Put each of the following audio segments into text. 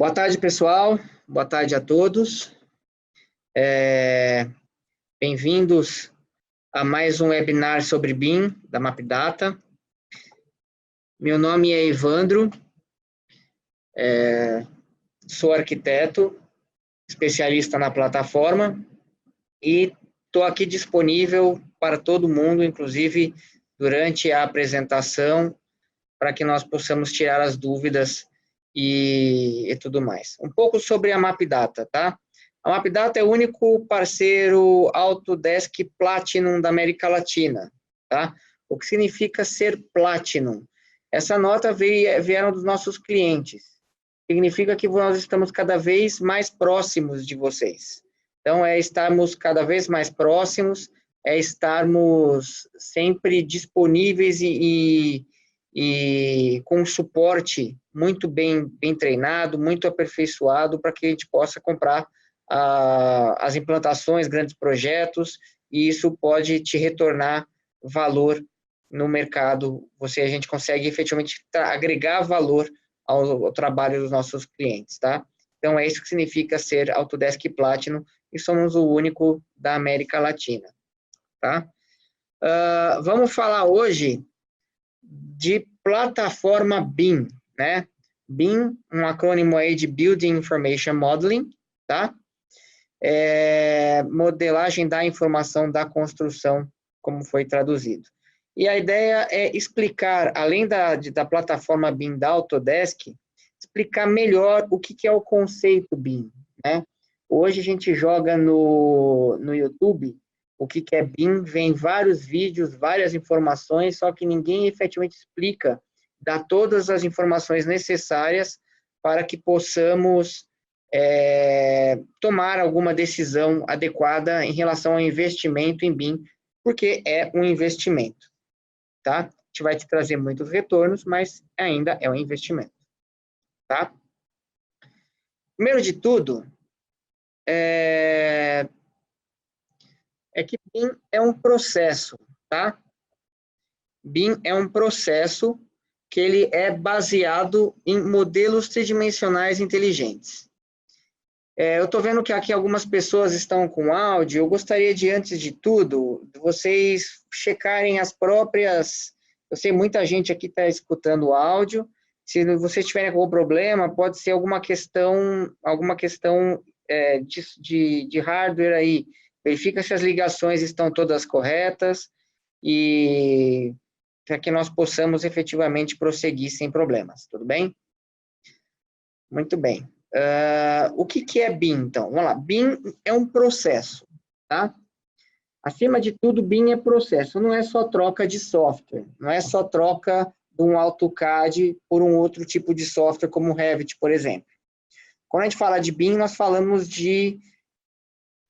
Boa tarde, pessoal. Boa tarde a todos. Bem-vindos a mais um webinar sobre BIM, da Mapdata. Meu nome é Evandro, sou arquiteto, especialista na plataforma, e estou aqui disponível para todo mundo, inclusive durante a apresentação, para que nós possamos tirar as dúvidas e tudo mais. Um pouco sobre a Mapdata, tá? A Mapdata é o único parceiro Autodesk Platinum da América Latina, tá? O que significa ser Platinum? Essa nota vieram dos nossos clientes. Significa que nós estamos cada vez mais próximos de vocês. Então, estarmos cada vez mais próximos, estarmos sempre disponíveis e com suporte muito bem treinado, muito aperfeiçoado, para que a gente possa comprar as implantações, grandes projetos, e isso pode te retornar valor no mercado. A gente consegue efetivamente agregar valor ao trabalho dos nossos clientes, tá? Então, é isso que significa ser Autodesk Platinum, e somos o único da América Latina, tá? Vamos falar hoje de plataforma BIM, né? BIM, um acrônimo aí de Building Information Modeling, tá? Modelagem da informação da construção, como foi traduzido. E a ideia é explicar, além da plataforma BIM da Autodesk, explicar melhor o que é o conceito BIM, né? Hoje a gente joga no YouTube o que é BIM, vem vários vídeos, várias informações, só que ninguém efetivamente explica, dá todas as informações necessárias para que possamos tomar alguma decisão adequada em relação ao investimento em BIM, porque é um investimento, tá? A gente vai te trazer muitos retornos, mas ainda é um investimento, tá? Primeiro de tudo, que BIM é um processo, tá? BIM é um processo que ele é baseado em modelos tridimensionais inteligentes. Eu estou vendo que aqui algumas pessoas estão com áudio. Eu gostaria de, antes de tudo, vocês checarem as próprias... Eu sei muita gente aqui está escutando o áudio. Se vocês tiverem algum problema, pode ser alguma questão de hardware aí. Verifica se as ligações estão todas corretas e para que nós possamos efetivamente prosseguir sem problemas, tudo bem? Muito bem. O que é BIM, então? Vamos lá. BIM é um processo, tá? Acima de tudo, BIM é processo, não é só troca de software, não é só troca de um AutoCAD por um outro tipo de software, como o Revit, por exemplo. Quando a gente fala de BIM, nós falamos de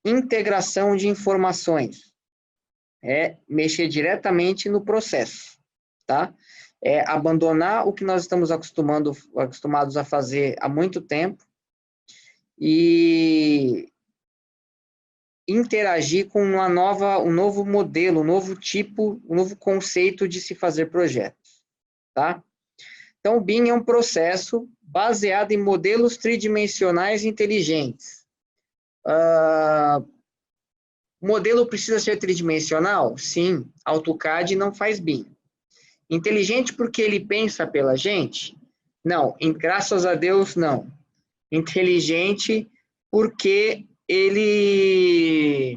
integração de informações, mexer diretamente no processo, tá? Abandonar o que nós estamos acostumados a fazer há muito tempo e interagir com um novo modelo, um novo tipo, um novo conceito de se fazer projetos, tá? Então, o BIM é um processo baseado em modelos tridimensionais inteligentes. O modelo precisa ser tridimensional? Sim, AutoCAD não faz BIM. Inteligente porque ele pensa pela gente? Não, graças a Deus, não. Inteligente porque ele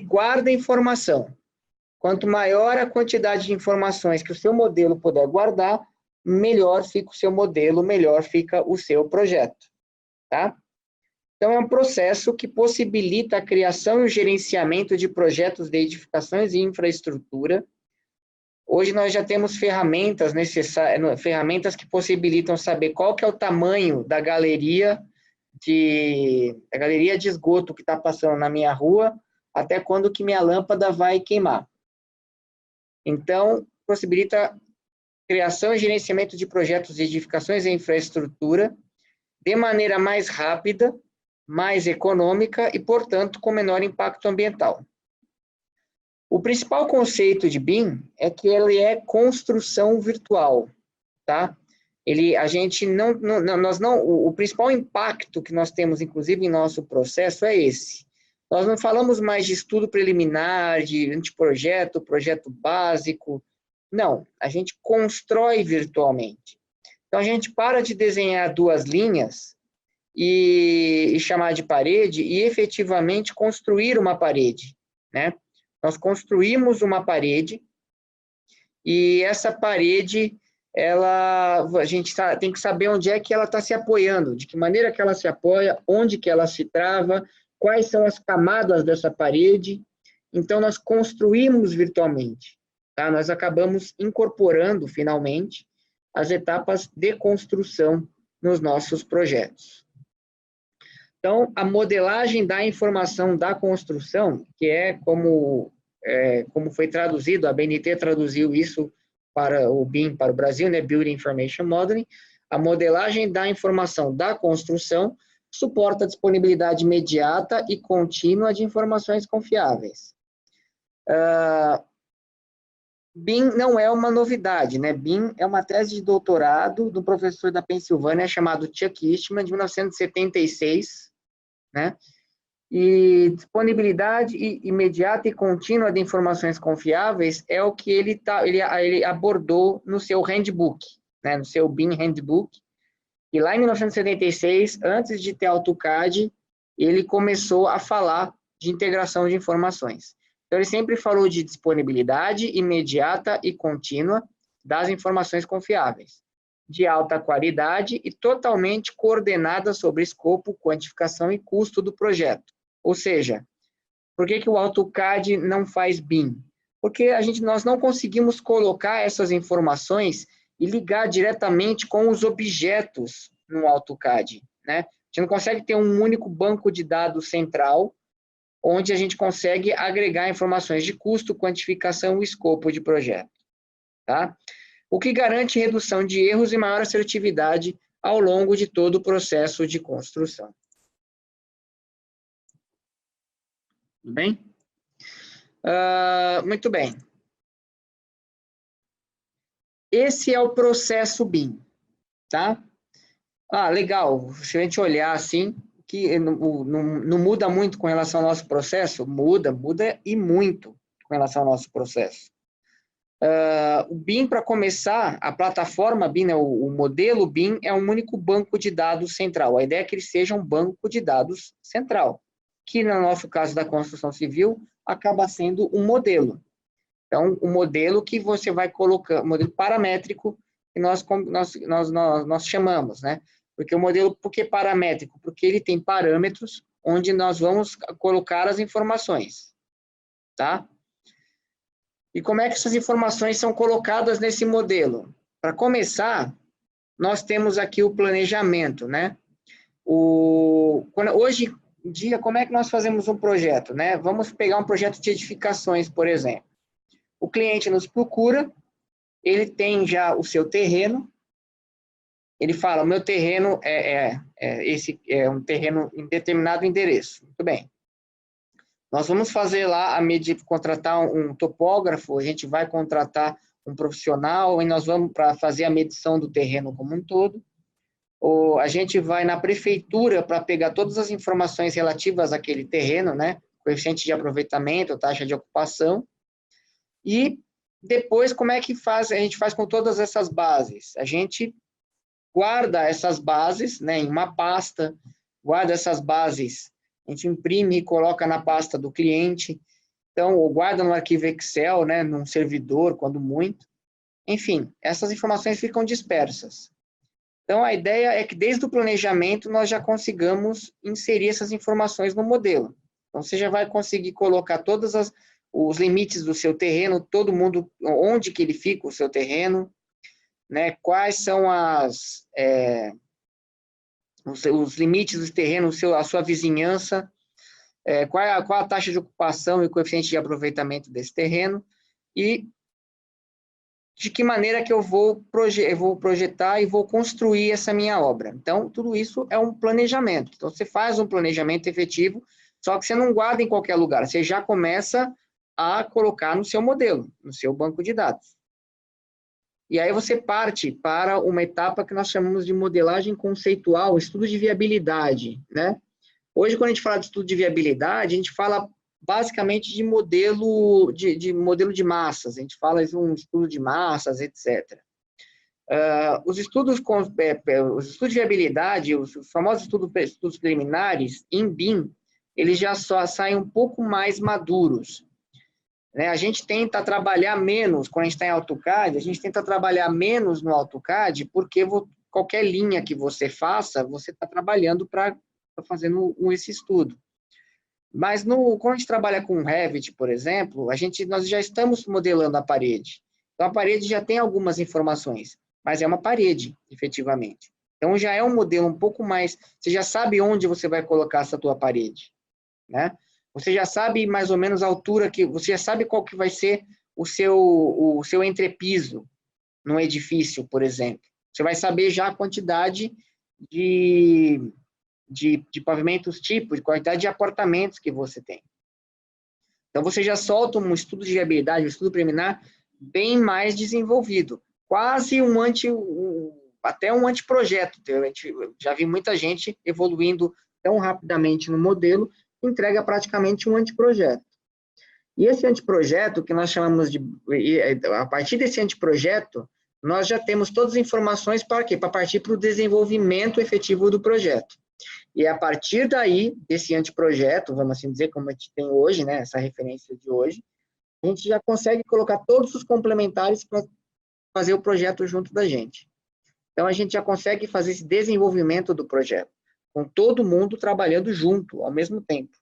guarda informação. Quanto maior a quantidade de informações que o seu modelo puder guardar, melhor fica o seu modelo, melhor fica o seu projeto, tá? Então, é um processo que possibilita a criação e o gerenciamento de projetos de edificações e infraestrutura. Hoje nós já temos ferramentas que possibilitam saber qual que é o tamanho da galeria de esgoto que está passando na minha rua, até quando que minha lâmpada vai queimar. Então, possibilita criação e gerenciamento de projetos de edificações e infraestrutura de maneira mais rápida, mais econômica e, portanto, com menor impacto ambiental. O principal conceito de BIM é que ele é construção virtual, tá? o principal impacto que nós temos, inclusive, em nosso processo é esse. Nós não falamos mais de estudo preliminar, de anteprojeto, projeto básico. Não, a gente constrói virtualmente. Então, a gente para de desenhar duas linhas e chamar de parede e efetivamente construir uma parede, né? Nós construímos uma parede e essa parede, a gente tem que saber onde é que ela está se apoiando, de que maneira que ela se apoia, onde que ela se trava, quais são as camadas dessa parede. Então, nós construímos virtualmente, tá? Nós acabamos incorporando, finalmente, as etapas de construção nos nossos projetos. Então, a modelagem da informação da construção, que é como foi traduzido, a BNT traduziu isso para o BIM, para o Brasil, né, Building Information Modeling, a modelagem da informação da construção suporta a disponibilidade imediata e contínua de informações confiáveis. BIM não é uma novidade, né? BIM é uma tese de doutorado do professor da Pensilvânia chamado Chuck Eastman, de 1976, né? E disponibilidade imediata e contínua de informações confiáveis é o que ele abordou no seu handbook, né? No seu BIM Handbook. E lá em 1976, antes de ter AutoCAD, ele começou a falar de integração de informações. Então, ele sempre falou de disponibilidade imediata e contínua das informações confiáveis, de alta qualidade e totalmente coordenada sobre escopo, quantificação e custo do projeto. Ou seja, por que o AutoCAD não faz BIM? Porque nós não conseguimos colocar essas informações e ligar diretamente com os objetos no AutoCAD, né? A gente não consegue ter um único banco de dados central, onde a gente consegue agregar informações de custo, quantificação e escopo de projeto, tá? O que garante redução de erros e maior assertividade ao longo de todo o processo de construção. Tudo bem? Muito bem. Esse é o processo BIM, tá? Legal. Se a gente olhar assim, que não muda muito com relação ao nosso processo? Muda e muito com relação ao nosso processo. O BIM, para começar, a plataforma BIM, né, o modelo BIM, é um único banco de dados central. A ideia é que ele seja um banco de dados central, que no nosso caso da construção civil, acaba sendo um modelo. Então, o modelo que você vai colocar, modelo paramétrico, que nós chamamos, né? Porque o modelo, por que paramétrico? Porque ele tem parâmetros onde nós vamos colocar as informações, tá? E como é que essas informações são colocadas nesse modelo? Para começar, nós temos aqui o planejamento, né? Hoje em dia, como é que nós fazemos um projeto, né? Vamos pegar um projeto de edificações, por exemplo. O cliente nos procura, ele tem já o seu terreno, ele fala, o meu terreno esse é um terreno em determinado endereço. Muito bem. Nós vamos fazer lá, contratar um topógrafo, a gente vai contratar um profissional e nós vamos para fazer a medição do terreno como um todo. Ou a gente vai na prefeitura para pegar todas as informações relativas àquele terreno, né? Coeficiente de aproveitamento, taxa de ocupação. E depois, como é que a gente faz com todas essas bases? A gente guarda essas bases, né, em uma pasta, guarda essas bases, a gente imprime e coloca na pasta do cliente, então, ou guarda no arquivo Excel, né, num servidor, quando muito. Enfim, essas informações ficam dispersas. Então, a ideia é que desde o planejamento nós já consigamos inserir essas informações no modelo. Então, você já vai conseguir colocar todos os limites do seu terreno, todo mundo, onde que ele fica, o seu terreno, né? Quais são os limites do terreno, a sua vizinhança, qual a taxa de ocupação e o coeficiente de aproveitamento desse terreno, e de que maneira que eu vou projetar e vou construir essa minha obra. Então, tudo isso é um planejamento. Então, você faz um planejamento efetivo, só que você não guarda em qualquer lugar, você já começa a colocar no seu modelo, no seu banco de dados. E aí você parte para uma etapa que nós chamamos de modelagem conceitual, estudo de viabilidade, né? Hoje, quando a gente fala de estudo de viabilidade, a gente fala basicamente de modelo de massas, a gente fala de um estudo de massas, etc. Os estudos de viabilidade, os famosos estudos preliminares, em BIM, eles já só saem um pouco mais maduros, né? A gente tenta trabalhar menos, quando a gente está em AutoCAD, a gente tenta trabalhar menos no AutoCAD, porque qualquer linha que você faça, você está trabalhando para fazendo esse estudo. Mas quando a gente trabalha com Revit, por exemplo, nós já estamos modelando a parede. Então, a parede já tem algumas informações, mas é uma parede, efetivamente. Então, já é um modelo um pouco mais... Você já sabe onde você vai colocar essa tua parede, né? Você já sabe mais ou menos a altura você já sabe qual que vai ser o seu entrepiso num edifício, por exemplo. Você vai saber já a quantidade de pavimentos tipo, de quantidade de apartamentos que você tem. Então, você já solta um estudo de viabilidade, um estudo preliminar bem mais desenvolvido. Quase até um anteprojeto. Eu já vi muita gente evoluindo tão rapidamente no modelo, entrega praticamente um anteprojeto. E esse anteprojeto, que nós chamamos de... A partir desse anteprojeto, nós já temos todas as informações para quê? Para partir para o desenvolvimento efetivo do projeto. E a partir daí, desse anteprojeto, vamos assim dizer, como a gente tem hoje, né, essa referência de hoje, a gente já consegue colocar todos os complementares para fazer o projeto junto da gente. Então, a gente já consegue fazer esse desenvolvimento do projeto, com todo mundo trabalhando junto, ao mesmo tempo.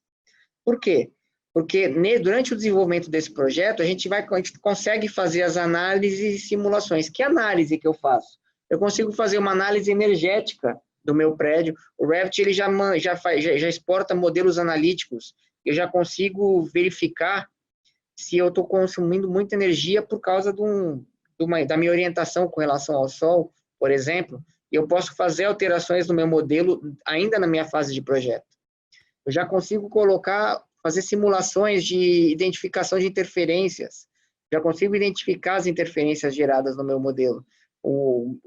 Por quê? Porque durante o desenvolvimento desse projeto, a gente consegue fazer as análises e simulações. Que análise que eu faço? Eu consigo fazer uma análise energética do meu prédio. O Revit ele já exporta modelos analíticos. Eu já consigo verificar se eu estou consumindo muita energia por causa da minha orientação com relação ao sol, por exemplo. E eu posso fazer alterações no meu modelo ainda na minha fase de projeto. Eu já consigo fazer simulações de identificação de interferências. Já consigo identificar as interferências geradas no meu modelo.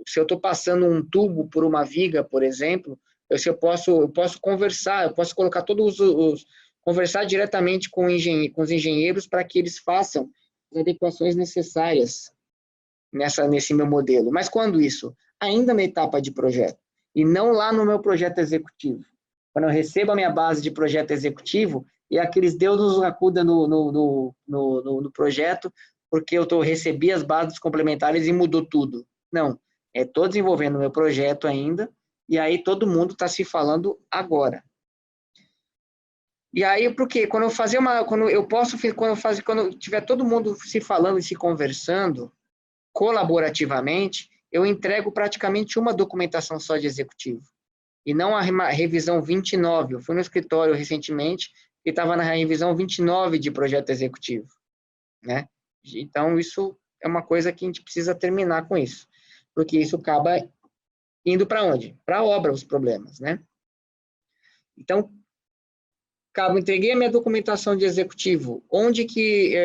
Se eu estou passando um tubo por uma viga, por exemplo, eu posso conversar, eu posso colocar conversar diretamente com os engenheiros para que eles façam as adequações necessárias nesse meu modelo. Mas quando isso? Ainda na etapa de projeto, e não lá no meu projeto executivo. Quando eu recebo a minha base de projeto executivo, e aqueles deuses nos acuda no projeto, porque eu recebi as bases complementares e mudou tudo. Não, estou desenvolvendo o meu projeto ainda, e aí todo mundo está se falando agora. E aí, por quê? Quando tiver todo mundo se falando e se conversando, colaborativamente, eu entrego praticamente uma documentação só de executivo. E não a revisão 29. Eu fui no escritório recentemente e estava na revisão 29 de projeto executivo, né? Então, isso é uma coisa que a gente precisa terminar com isso, porque isso acaba indo para onde? Para a obra, os problemas, né? Então, entreguei a minha documentação de executivo. Onde que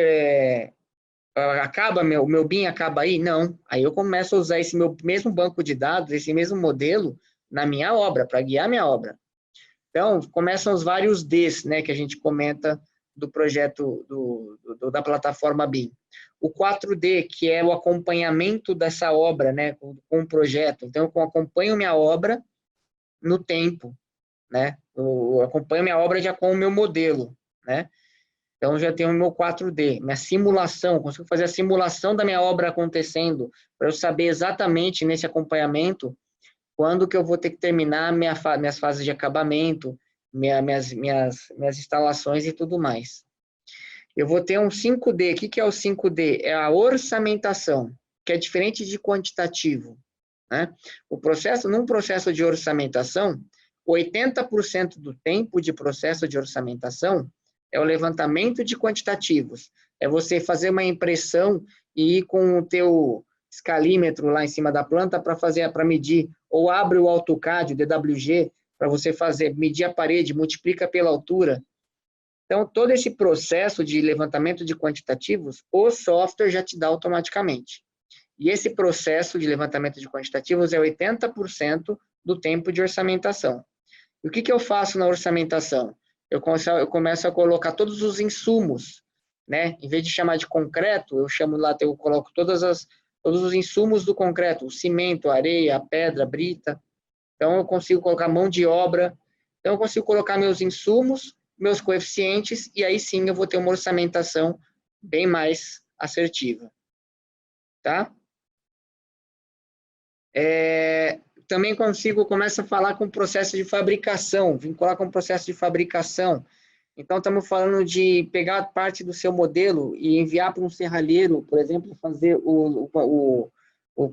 o meu BIM acaba aí? Não. Aí eu começo a usar esse meu mesmo banco de dados, esse mesmo modelo, na minha obra, para guiar minha obra. Então, começam os vários Ds, né, que a gente comenta do projeto da plataforma BIM. O 4D, que é o acompanhamento dessa obra, né, com o projeto. Então, eu acompanho minha obra no tempo, né? Eu acompanho minha obra já com o meu modelo, né? Então, eu já tenho o meu 4D, minha simulação, consigo fazer a simulação da minha obra acontecendo, para eu saber exatamente nesse acompanhamento quando que eu vou ter que terminar minhas fases de acabamento, minhas instalações e tudo mais. Eu vou ter um 5D. O que é o 5D? É a orçamentação, que é diferente de quantitativo, né? Num processo de orçamentação, 80% do tempo de processo de orçamentação é o levantamento de quantitativos. É você fazer uma impressão e ir com o teu escalímetro lá em cima da planta para medir, ou abre o AutoCAD, o DWG, para você medir a parede, multiplica pela altura. Então, todo esse processo de levantamento de quantitativos, o software já te dá automaticamente. E esse processo de levantamento de quantitativos é 80% do tempo de orçamentação. E o que eu faço na orçamentação? Eu começo a colocar todos os insumos, né? Em vez de chamar de concreto, eu coloco todos os insumos do concreto, o cimento, a areia, a pedra, a brita. Então, eu consigo colocar mão de obra. Então, eu consigo colocar meus insumos, meus coeficientes, e aí sim eu vou ter uma orçamentação bem mais assertiva. Tá? Também começo a falar com o processo de fabricação, vincular com o processo de fabricação. Então, estamos falando de pegar parte do seu modelo e enviar para um serralheiro, por exemplo, fazer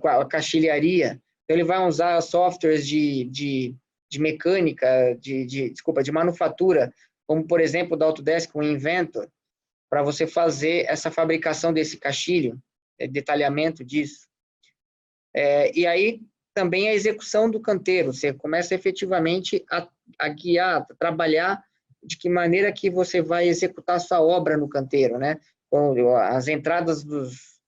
a caixilharia. Então, ele vai usar softwares de mecânica, de manufatura, como, por exemplo, da Autodesk, o Inventor, para você fazer essa fabricação desse caixilho, detalhamento disso. E aí, também a execução do canteiro, você começa efetivamente a guiar, a trabalhar de que maneira que você vai executar a sua obra no canteiro, né? As entradas dos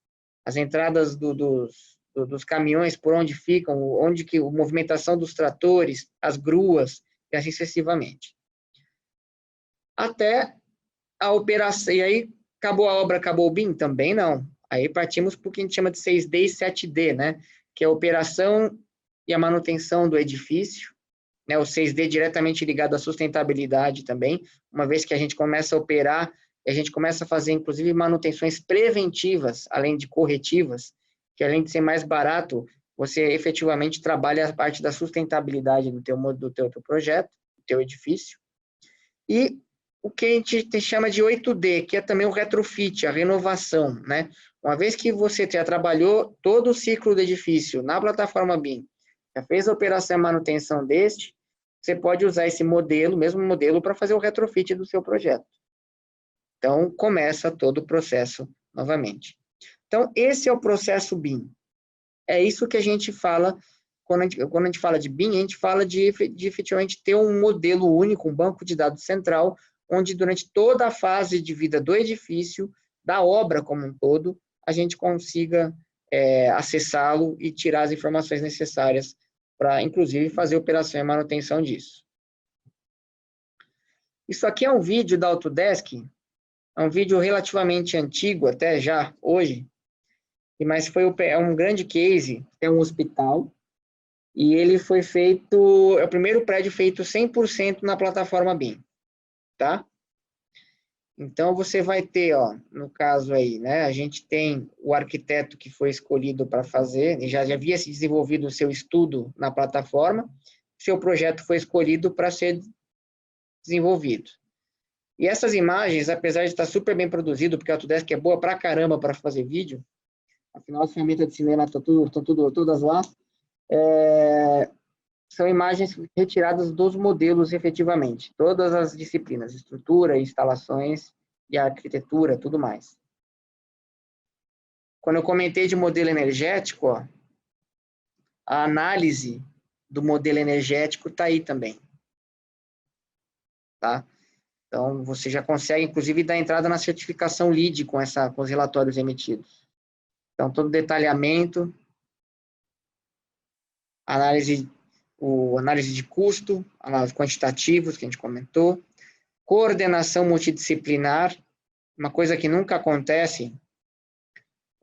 caminhões, por onde ficam, a movimentação dos tratores, as gruas, e assim sucessivamente. Até a operação, e aí acabou a obra, acabou o BIM? Também não. Aí partimos para o que a gente chama de 6D e 7D, né? Que é a operação e a manutenção do edifício, né? O 6D diretamente ligado à sustentabilidade também, uma vez que a gente começa a operar, a gente começa a fazer, inclusive, manutenções preventivas, além de corretivas, que além de ser mais barato, você efetivamente trabalha a parte da sustentabilidade do teu projeto, do teu edifício. E o que a gente chama de 8D, que é também o retrofit, a renovação, né? Uma vez que você já trabalhou todo o ciclo do edifício na plataforma BIM, já fez a operação e manutenção deste, você pode usar esse modelo, mesmo modelo, para fazer o retrofit do seu projeto. Então, começa todo o processo novamente. Então, esse é o processo BIM. É isso que a gente fala, quando a gente fala de BIM, a gente fala de efetivamente ter um modelo único, um banco de dados central, onde durante toda a fase de vida do edifício, da obra como um todo, a gente consiga acessá-lo e tirar as informações necessárias para, inclusive, fazer operação e manutenção disso. Isso aqui é um vídeo da Autodesk, é um vídeo relativamente antigo, até já hoje, mas é um grande case, é um hospital, e ele foi feito, é o primeiro prédio feito 100% na plataforma BIM, tá? Então, você vai ter, ó, no caso aí, né, a gente tem o arquiteto que foi escolhido para fazer, já havia se desenvolvido o seu estudo na plataforma, seu projeto foi escolhido para ser desenvolvido. E essas imagens, apesar de estar super bem produzido, porque a Autodesk é boa pra caramba para fazer vídeo, afinal as ferramentas de cinema estão todas lá, são imagens retiradas dos modelos efetivamente, todas as disciplinas, estrutura, instalações e arquitetura, tudo mais. Quando eu comentei de modelo energético, ó, a análise do modelo energético está aí também. Tá? Então, você já consegue, inclusive, dar entrada na certificação LEED com os relatórios emitidos. Então, todo detalhamento, análise de custo, análise quantitativos, que a gente comentou, coordenação multidisciplinar, uma coisa que nunca acontece,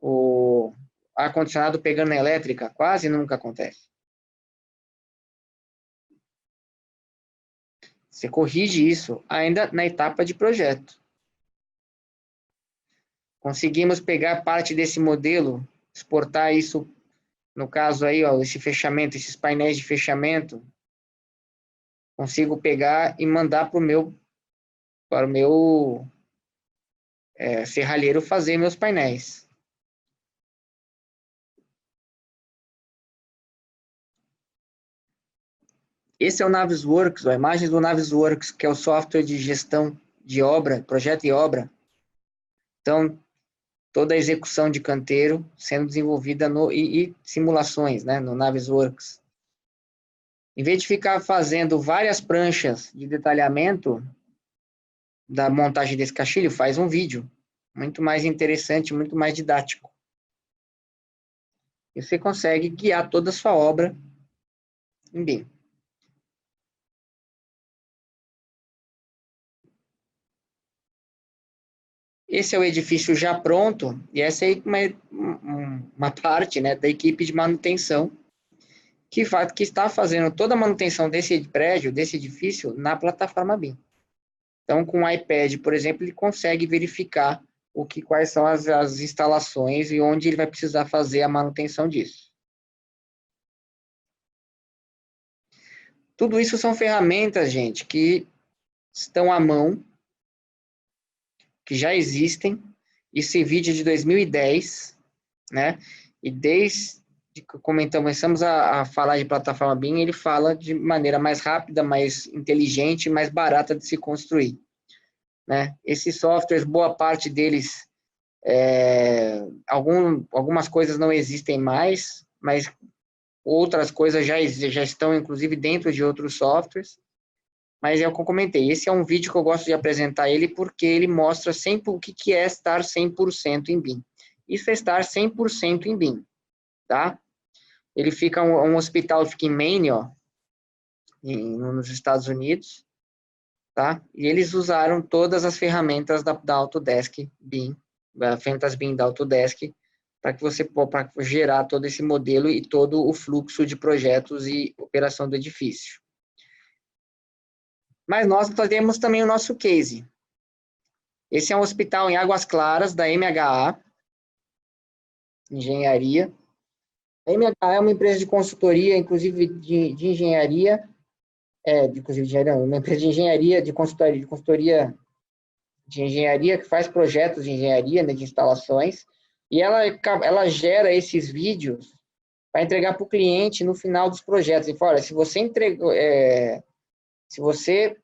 o ar-condicionado pegando na elétrica, quase nunca acontece. Você corrige isso ainda na etapa de projeto. Conseguimos pegar parte desse modelo, exportar isso, no caso aí, ó, esse fechamento, esses painéis de fechamento, consigo pegar e mandar para o meu serralheiro fazer meus painéis. Esse é o Navisworks, a imagem do Navisworks, que é o software de gestão de obra, projeto e obra. Então, toda a execução de canteiro sendo desenvolvida e simulações, né, no Navisworks. Em vez de ficar fazendo várias pranchas de detalhamento da montagem desse caixilho, faz um vídeo. Muito mais interessante, muito mais didático. E você consegue guiar toda a sua obra em BIM. Esse é o edifício já pronto, e essa é uma parte, né, da equipe de manutenção que está fazendo toda a manutenção desse prédio, desse edifício, na plataforma BIM. Então, com o iPad, por exemplo, ele consegue verificar quais são as instalações e onde ele vai precisar fazer a manutenção disso. Tudo isso são ferramentas, gente, que estão à mão, que já existem. Esse vídeo é de 2010, né? E desde que começamos a falar de plataforma BIM, ele fala de maneira mais rápida, mais inteligente, mais barata de se construir, né? Esses softwares, boa parte deles, algumas coisas não existem mais, mas outras coisas já estão, inclusive, dentro de outros softwares. Mas é o que eu comentei, esse é um vídeo que eu gosto de apresentar ele porque ele mostra sempre o que é estar 100% em BIM. Isso é estar 100% em BIM, tá? Ele fica, um hospital fica em Maine, ó, nos Estados Unidos, tá? E eles usaram todas as ferramentas da Autodesk BIM, da ferramentas BIM da Autodesk, para que você para gerar todo esse modelo e todo o fluxo de projetos e operação do edifício. Mas nós temos também o nosso case. Esse é um hospital em Águas Claras, da MHA, Engenharia. A MHA é uma empresa de consultoria, inclusive de engenharia, uma empresa de engenharia, de consultoria de engenharia, que faz projetos de engenharia, né, de instalações, e ela gera esses vídeos para entregar para o cliente no final dos projetos. E fala, olha, se você se você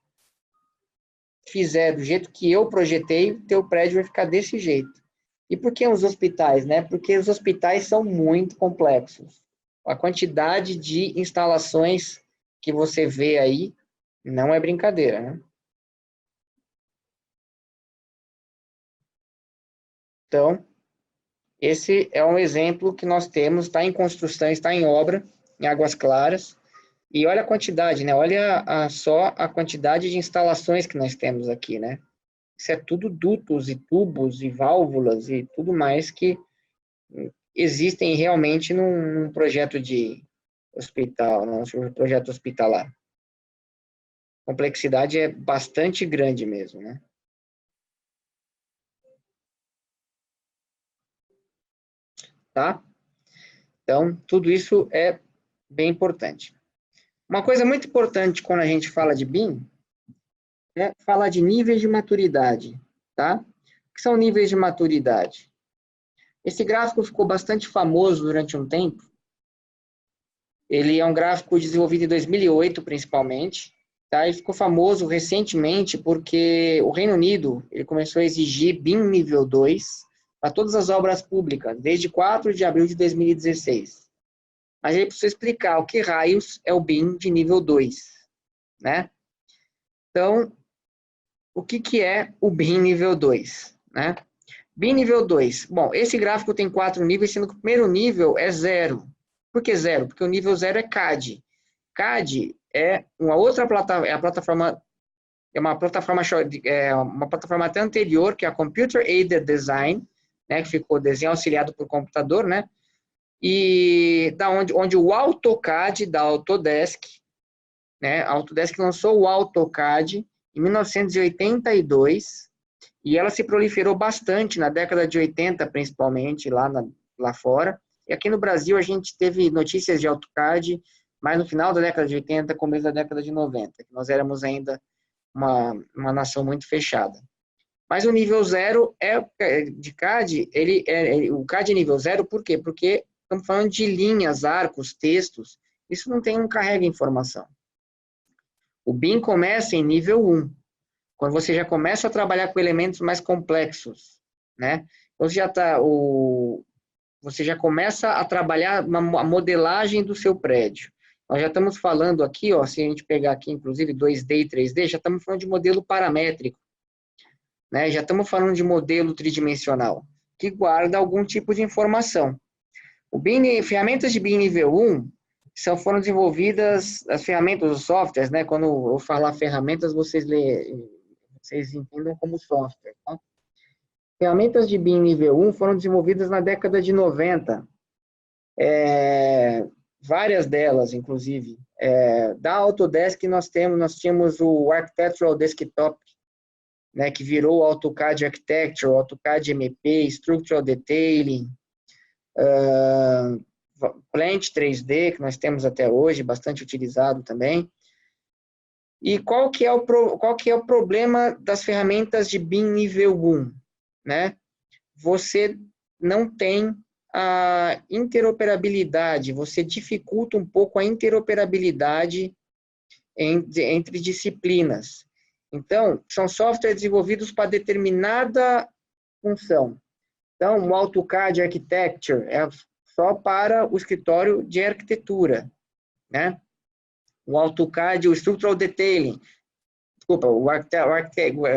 fizer do jeito que eu projetei, o teu prédio vai ficar desse jeito. E por que os hospitais, né? Porque os hospitais são muito complexos. A quantidade de instalações que você vê aí não é brincadeira, né? Então, esse é um exemplo que nós temos, está em construção, está em obra, em Águas Claras, e olha a quantidade, né? Olha só a quantidade de instalações que nós temos aqui, né? Isso é tudo dutos e tubos e válvulas e tudo mais que existem realmente num projeto de hospital, num projeto hospitalar. A complexidade é bastante grande mesmo, né? Tá? Então, tudo isso é bem importante. Uma coisa muito importante quando a gente fala de BIM é falar de níveis de maturidade, tá? O que são níveis de maturidade? Esse gráfico ficou bastante famoso durante um tempo. Ele é um gráfico desenvolvido em 2008, principalmente, tá? E ficou famoso recentemente porque o Reino Unido ele começou a exigir BIM nível 2 para todas as obras públicas, desde 4 de abril de 2016. Mas aí precisa explicar o que raios é o BIM de nível 2, né? Então, o que é o BIM nível 2, né? BIM nível 2. Bom, esse gráfico tem 4 níveis, sendo que o primeiro nível é 0. Por que 0? Porque o nível 0 é CAD. CAD é uma outra plataforma, uma plataforma até anterior, que é a Computer Aided Design, né, que ficou desenho auxiliado por computador, né? E onde o AutoCAD da Autodesk, né? A Autodesk lançou o AutoCAD em 1982 e ela se proliferou bastante na década de 80, principalmente lá fora. E aqui no Brasil a gente teve notícias de AutoCAD mais no final da década de 80, começo da década de 90, que nós éramos ainda uma nação muito fechada. Mas o nível 0 de CAD, o CAD nível 0, por quê? Porque estamos falando de linhas, arcos, textos, isso não carrega informação. O BIM começa em nível 1, quando você já começa a trabalhar com elementos mais complexos, né? Você já começa a trabalhar a modelagem do seu prédio. Nós já estamos falando aqui, ó, se a gente pegar aqui, inclusive, 2D e 3D, já estamos falando de modelo paramétrico, né? Já estamos falando de modelo tridimensional, que guarda algum tipo de informação. Ferramentas de BIM nível 1 foram desenvolvidas, as ferramentas, os softwares, né? Quando eu falar ferramentas, vocês entendam como software, tá? Ferramentas de BIM nível 1 foram desenvolvidas na década de 90, várias delas, inclusive. Da Autodesk nós tínhamos o Architectural Desktop, né, que virou o AutoCAD Architecture, AutoCAD MP, Structural Detailing, Plant 3D, que nós temos até hoje, bastante utilizado também. E qual que é o problema das ferramentas de BIM nível 1? Né? Você não tem a interoperabilidade, você dificulta um pouco a interoperabilidade entre disciplinas. Então, são softwares desenvolvidos para determinada função. Então, o AutoCAD Architecture é só para o escritório de arquitetura, né? O AutoCAD, o Structural Detailing, desculpa,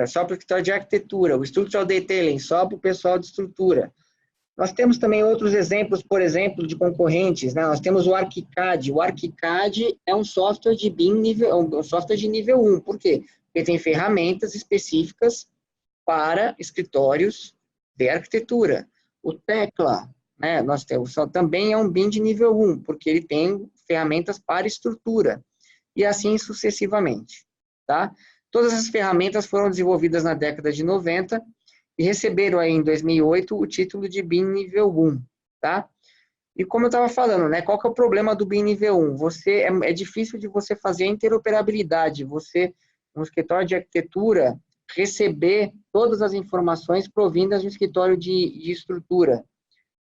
só para o escritório de arquitetura, o Structural Detailing, só para o pessoal de estrutura. Nós temos também outros exemplos, por exemplo, de concorrentes, né? Nós temos o ArchiCAD. O ArchiCAD é um software de BIM um software de nível 1. Por quê? Porque tem ferramentas específicas para escritórios de arquitetura. O Tecla, né? Nós temos, também é um BIM de nível 1, porque ele tem ferramentas para estrutura. E assim sucessivamente, tá? Todas as ferramentas foram desenvolvidas na década de 90 e receberam aí em 2008 o título de BIM nível 1, tá? E como eu estava falando, né, qual que é o problema do BIM nível 1? É difícil de você fazer a interoperabilidade, no escritório de arquitetura, receber todas as informações provindas do escritório de estrutura,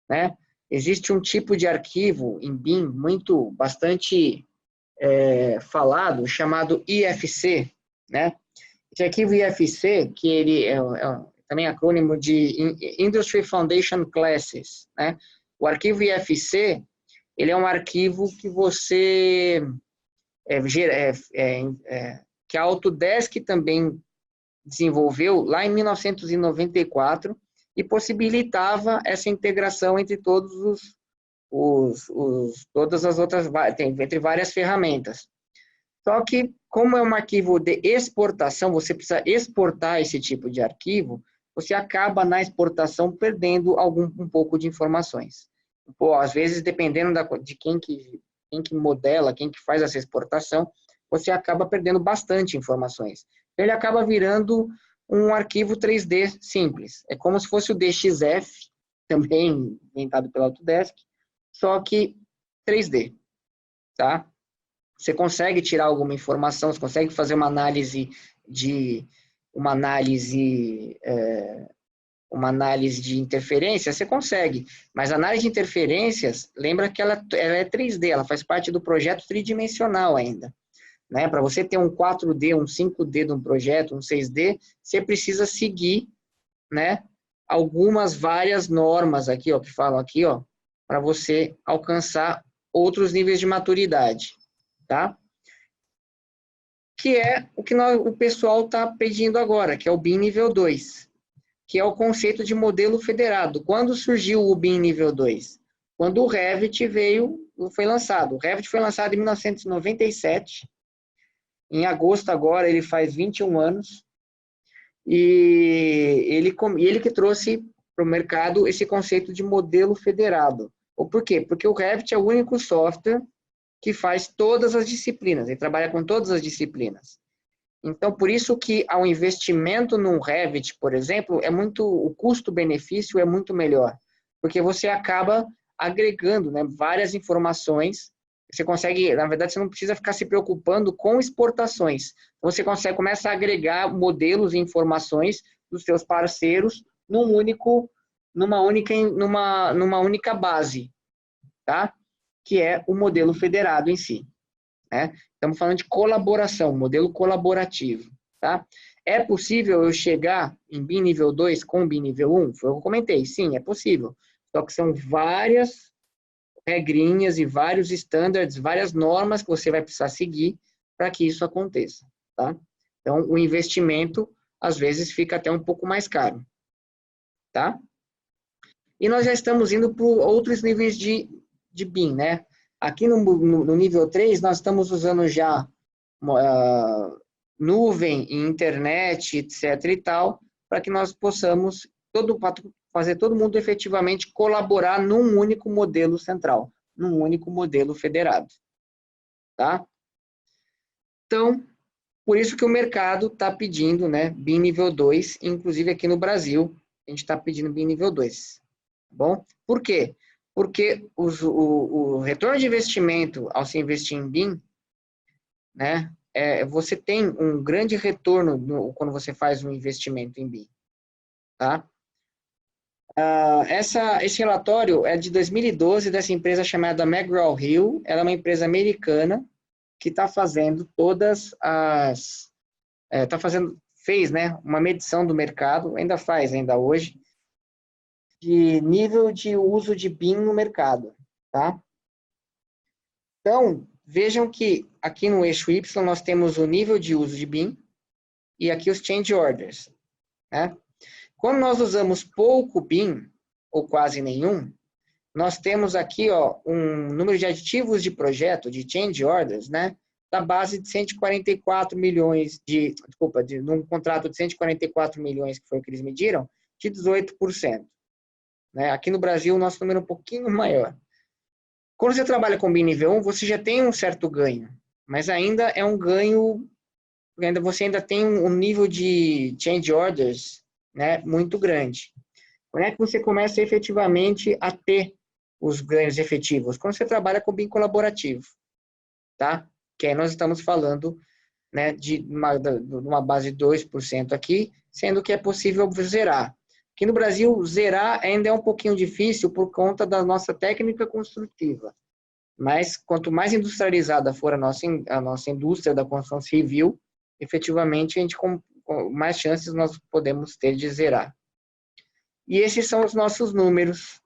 né? Existe um tipo de arquivo em BIM bastante falado, chamado IFC, né? Esse arquivo IFC, que ele também acrônimo de Industry Foundation Classes, né? O arquivo IFC, ele é um arquivo que você que a Autodesk também desenvolveu lá em 1994 e possibilitava essa integração entre todas as outras, entre várias ferramentas. Só que, como é um arquivo de exportação, você precisa exportar esse tipo de arquivo, você acaba na exportação perdendo um pouco de informações. Às vezes, dependendo de quem que modela, quem que faz essa exportação, você acaba perdendo bastante informações. Ele acaba virando um arquivo 3D simples. É como se fosse o DXF, também inventado pela Autodesk, só que 3D, tá? Você consegue tirar alguma informação, você consegue fazer uma análise de interferência, você consegue. Mas a análise de interferências, lembra que ela é 3D, ela faz parte do projeto tridimensional ainda. Né? Para você ter um 4D, um 5D de um projeto, um 6D, você precisa seguir, né, várias normas aqui, ó, que falam aqui, ó, para você alcançar outros níveis de maturidade, tá? Que é o que o pessoal está pedindo agora, que é o BIM nível 2, que é o conceito de modelo federado. Quando surgiu o BIM nível 2? Quando o Revit foi lançado. O Revit foi lançado em 1997, em agosto agora ele faz 21 anos, e ele que trouxe para o mercado esse conceito de modelo federado. Por quê? Porque o Revit é o único software que faz todas as disciplinas, ele trabalha com todas as disciplinas. Então, por isso que ao investimento no Revit, por exemplo, o custo-benefício é muito melhor, porque você acaba agregando, né, várias informações, você consegue, na verdade, você não precisa ficar se preocupando com exportações, você começa a agregar modelos e informações dos seus parceiros numa única base, tá? Que é o modelo federado em si, né? Estamos falando de colaboração, modelo colaborativo, tá? É possível eu chegar em BIM nível 2 com BIM nível 1? Foi o que eu comentei, sim, é possível. Só que são várias regrinhas e vários standards, várias normas que você vai precisar seguir para que isso aconteça, tá? Então, o investimento, às vezes, fica até um pouco mais caro, tá? E nós já estamos indo para outros níveis de BIM, né? Aqui no nível 3, nós estamos usando já nuvem, internet, etc. e tal, para que nós possamos fazer todo mundo efetivamente colaborar num único modelo central, num único modelo federado. Tá? Então, por isso que o mercado está pedindo, né, BIM nível 2, inclusive aqui no Brasil, a gente está pedindo BIM nível 2. Tá bom? Por quê? Porque o retorno de investimento ao se investir em BIM, né, você tem um grande retorno quando você faz um investimento em BIM. Tá? Esse relatório é de 2012, dessa empresa chamada McGraw-Hill. Ela é uma empresa americana que está fazendo fez, né, uma medição do mercado, ainda hoje, de nível de uso de BIM no mercado, tá? Então, vejam que aqui no eixo Y nós temos o nível de uso de BIM e aqui os change orders, né? Quando nós usamos pouco BIM, ou quase nenhum, nós temos aqui, ó, um número de aditivos de projeto, de change orders, né, da base de 144 milhões num contrato de 144 milhões, que foi o que eles mediram, de 18%. Né? Aqui no Brasil, o nosso número é um pouquinho maior. Quando você trabalha com BIM nível 1, você já tem um certo ganho, mas ainda é um ganho, você ainda tem um nível de change orders, né, muito grande. Quando é que você começa efetivamente a ter os ganhos efetivos? Quando você trabalha com BIM colaborativo, tá? Que aí nós estamos falando, né, de uma base de 2% aqui, sendo que é possível zerar. Aqui no Brasil, zerar ainda é um pouquinho difícil por conta da nossa técnica construtiva. Mas quanto mais industrializada for a nossa indústria da construção civil, efetivamente, com mais chances nós podemos ter de zerar. E esses são os nossos números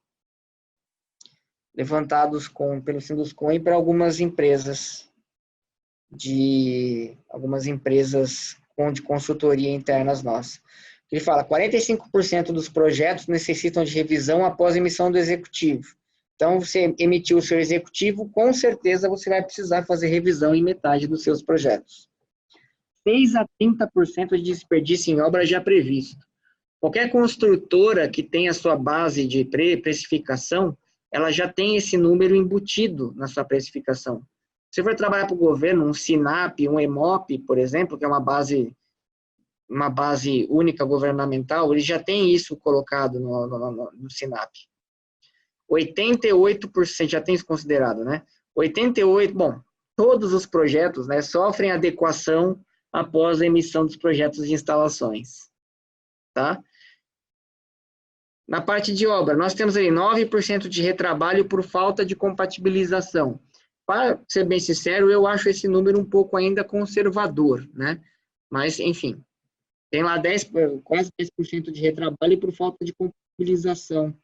levantados pelo Sinduscon e para algumas empresas de consultoria internas nossas. Ele fala, 45% dos projetos necessitam de revisão após a emissão do executivo. Então, você emitiu o seu executivo, com certeza você vai precisar fazer revisão em metade dos seus projetos. 6 a 30% de desperdício em obra já previsto. Qualquer construtora que tenha a sua base de precificação, ela já tem esse número embutido na sua precificação. Se você for trabalhar para o governo, um SINAP, um EMOP, por exemplo, que é uma base única governamental, ele já tem isso colocado no SINAP. 88%, já tem isso considerado, né? 88%, bom, todos os projetos, né, sofrem adequação após a emissão dos projetos de instalações, tá? Na parte de obra, nós temos aí 9% de retrabalho por falta de compatibilização. Para ser bem sincero, eu acho esse número um pouco ainda conservador, né? Mas, enfim, tem lá quase 10% de retrabalho por falta de compatibilização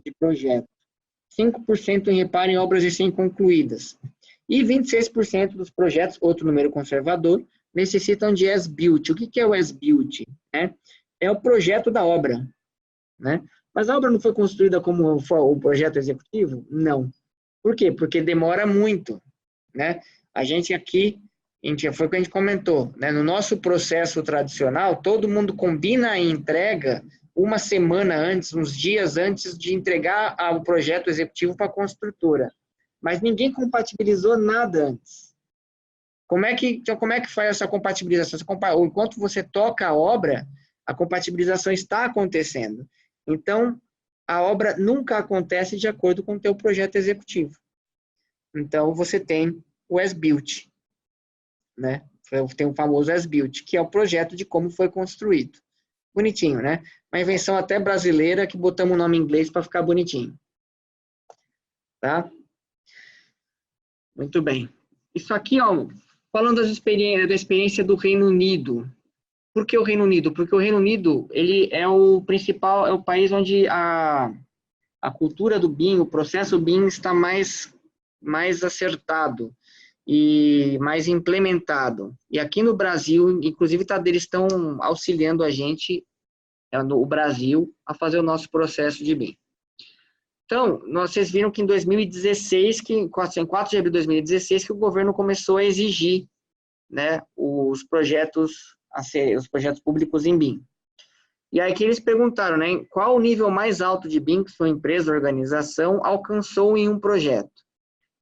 de projeto. 5% em reparo em obras recém-concluídas. E 26% dos projetos, outro número conservador, necessitam de as-built. O que é o as-built? É o projeto da obra. Né? Mas a obra não foi construída como o projeto executivo? Não. Por quê? Porque demora muito. Né? Foi o que a gente comentou, né? No nosso processo tradicional, todo mundo combina a entrega uma semana antes, uns dias antes de entregar o projeto executivo para a construtora. Mas ninguém compatibilizou nada antes. Como é que faz essa compatibilização? Enquanto você toca a obra, a compatibilização está acontecendo. Então, a obra nunca acontece de acordo com o teu projeto executivo. Então, você tem o as-built, né? Tem o famoso as-built, que é o projeto de como foi construído. Bonitinho, né? Uma invenção até brasileira que botamos o nome em inglês para ficar bonitinho. Tá? Muito bem. Isso aqui, ó, falando da experiência do Reino Unido. Por que o Reino Unido? Porque o Reino Unido, ele é o país onde a cultura do BIM, o processo BIM está mais acertado e mais implementado. E aqui no Brasil, inclusive, eles estão auxiliando a gente, o Brasil, a fazer o nosso processo de BIM. Então, vocês viram que em 2016, em 4 de abril de 2016, que o governo começou a exigir, né, os projetos públicos em BIM. E aí que eles perguntaram, né, qual o nível mais alto de BIM que sua empresa ou organização alcançou em um projeto.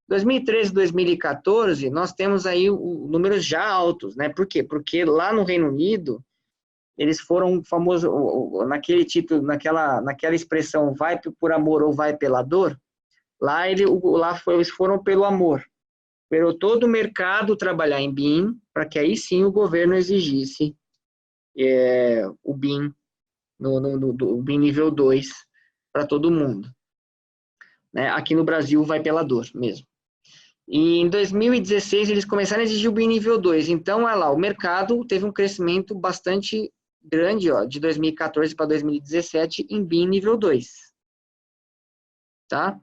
2013 e 2014, nós temos aí números já altos, né? Por quê? Porque lá no Reino Unido, eles foram famosos, naquele título, naquela expressão, vai por amor ou vai pela dor, eles foram pelo amor. Pelo todo o mercado trabalhar em BIM, para que aí sim o governo exigisse o BIM, o BIM nível 2 para todo mundo. Né? Aqui no Brasil vai pela dor mesmo. E em 2016 eles começaram a exigir o BIM nível 2. Então, olha lá, o mercado teve um crescimento bastante grande, ó, de 2014 para 2017 em BIM nível 2. Tá?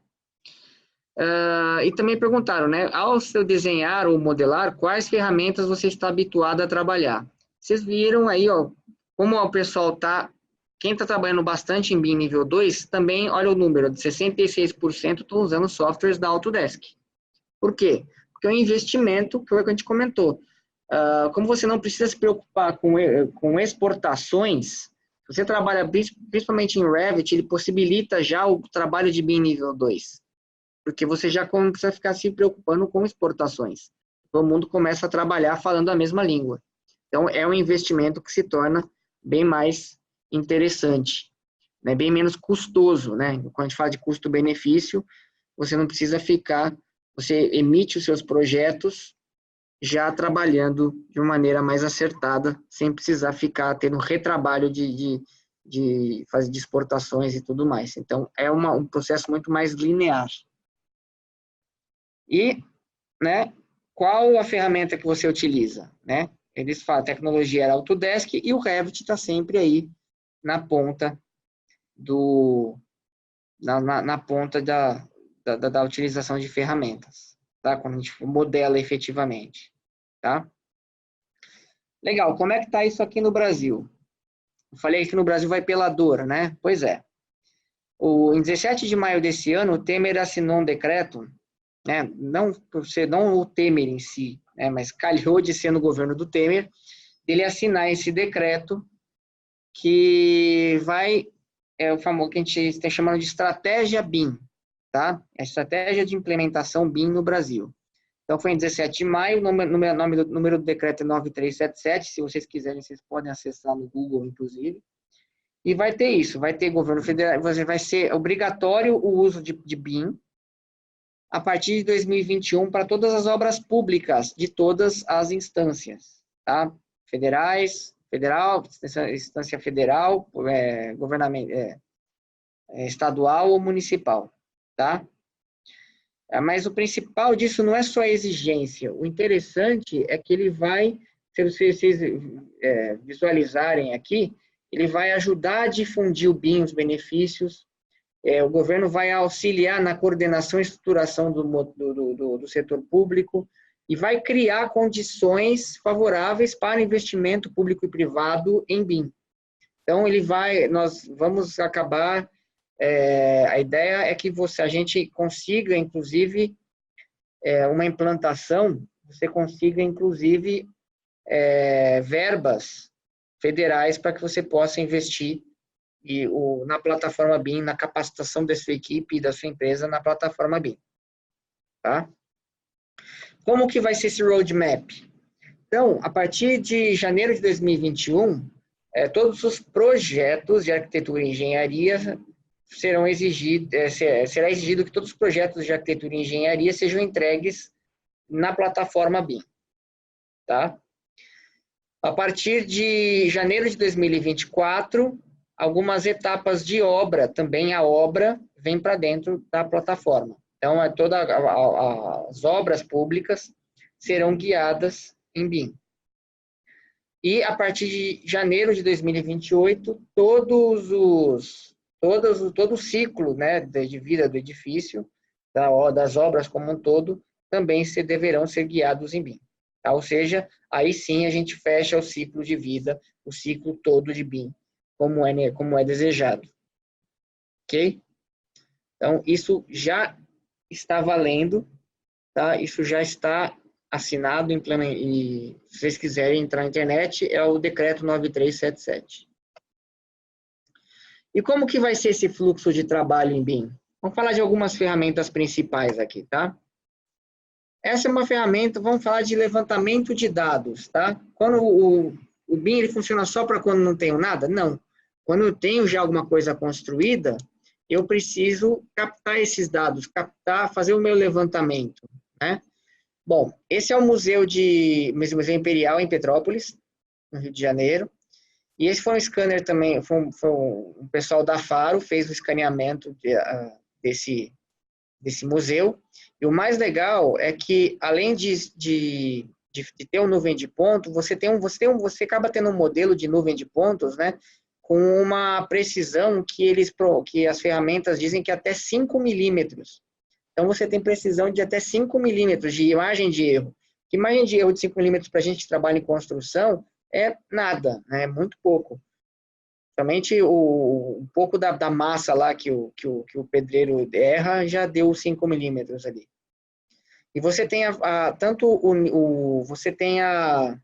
E também perguntaram, né, ao seu desenhar ou modelar, quais ferramentas você está habituado a trabalhar? Vocês viram aí, ó, como o pessoal tá, quem está trabalhando bastante em BIM nível 2, também, olha o número, de 66% estão usando softwares da Autodesk. Por quê? Porque é um investimento, que foi o que a gente comentou. Como você não precisa se preocupar com exportações, você trabalha principalmente em Revit, ele possibilita já o trabalho de BIM nível 2. Porque você já não precisa ficar se preocupando com exportações. Todo mundo começa a trabalhar falando a mesma língua. Então, é um investimento que se torna bem mais interessante, né? Bem menos custoso, né? Quando a gente fala de custo-benefício, você não precisa ficar, você emite os seus projetos já trabalhando de uma maneira mais acertada, sem precisar ficar tendo retrabalho de fazer de exportações e tudo mais. Então, é um processo muito mais linear. E, né, qual a ferramenta que você utiliza, né? Eles falam, a tecnologia era Autodesk e o Revit está sempre aí na ponta na ponta da utilização de ferramentas, tá? Quando a gente modela efetivamente, tá? Legal, como é que tá isso aqui no Brasil? Eu falei que no Brasil vai pela dor, né? Pois é. Em 17 de maio desse ano, o Temer assinou um decreto, né? Não o Temer em si, né? Mas calhou de ser no governo do Temer, dele assinar esse decreto que vai, o famoso que a gente está chamando de estratégia BIM, tá? A estratégia de implementação BIM no Brasil. Então, foi em 17 de maio, o número do decreto é 9377, se vocês quiserem, vocês podem acessar no Google, inclusive. E vai ter isso, vai ter governo federal, vai ser obrigatório o uso de BIM a partir de 2021 para todas as obras públicas de todas as instâncias, tá? Instância federal, estadual ou municipal, tá? Mas o principal disso não é só a exigência. O interessante é que ele vai, se vocês visualizarem aqui, ele vai ajudar a difundir o BIM, os benefícios. O governo vai auxiliar na coordenação e estruturação do setor público e vai criar condições favoráveis para investimento público e privado em BIM. Então, nós vamos acabar... a ideia é que a gente consiga, inclusive, uma implantação, você consiga, inclusive, verbas federais para que você possa investir na plataforma BIM, na capacitação da sua equipe e da sua empresa na plataforma BIM. Tá? Como que vai ser esse roadmap? Então, a partir de janeiro de 2021, todos os projetos de arquitetura e engenharia será exigido que todos os projetos de arquitetura e engenharia sejam entregues na plataforma BIM. Tá? A partir de janeiro de 2024, algumas etapas de obra, também a obra vem para dentro da plataforma. Então, todas as obras públicas serão guiadas em BIM. E, a partir de janeiro de 2028, todo o ciclo, né, de vida do edifício, das obras como um todo, também deverão ser guiados em BIM. Tá? Ou seja, aí sim a gente fecha o ciclo de vida, o ciclo todo de BIM, como é desejado. Ok? Então, isso já está valendo, tá? Isso já está assinado, e se vocês quiserem entrar na internet, é o decreto 9377. E como que vai ser esse fluxo de trabalho em BIM? Vamos falar de algumas ferramentas principais aqui, tá? Essa é uma ferramenta, vamos falar de levantamento de dados, tá? Quando o BIM ele funciona só para quando não tenho nada? Não. Quando eu tenho já alguma coisa construída, eu preciso captar esses dados, fazer o meu levantamento, né? Bom, esse é o Museu Imperial em Petrópolis, no Rio de Janeiro. E esse foi um scanner também, foi um pessoal da Faro, fez o escaneamento desse museu. E o mais legal é que, além de ter uma nuvem de pontos, você acaba tendo um modelo de nuvem de pontos, né, com uma precisão que as ferramentas dizem que até 5 milímetros. Então, você tem precisão de até 5 milímetros de margem de erro. Que margem de erro de 5 milímetros para a gente que trabalha em construção é nada, né? É muito pouco. Somente um pouco da massa lá que o pedreiro erra já deu 5 milímetros ali. E você tem você tem a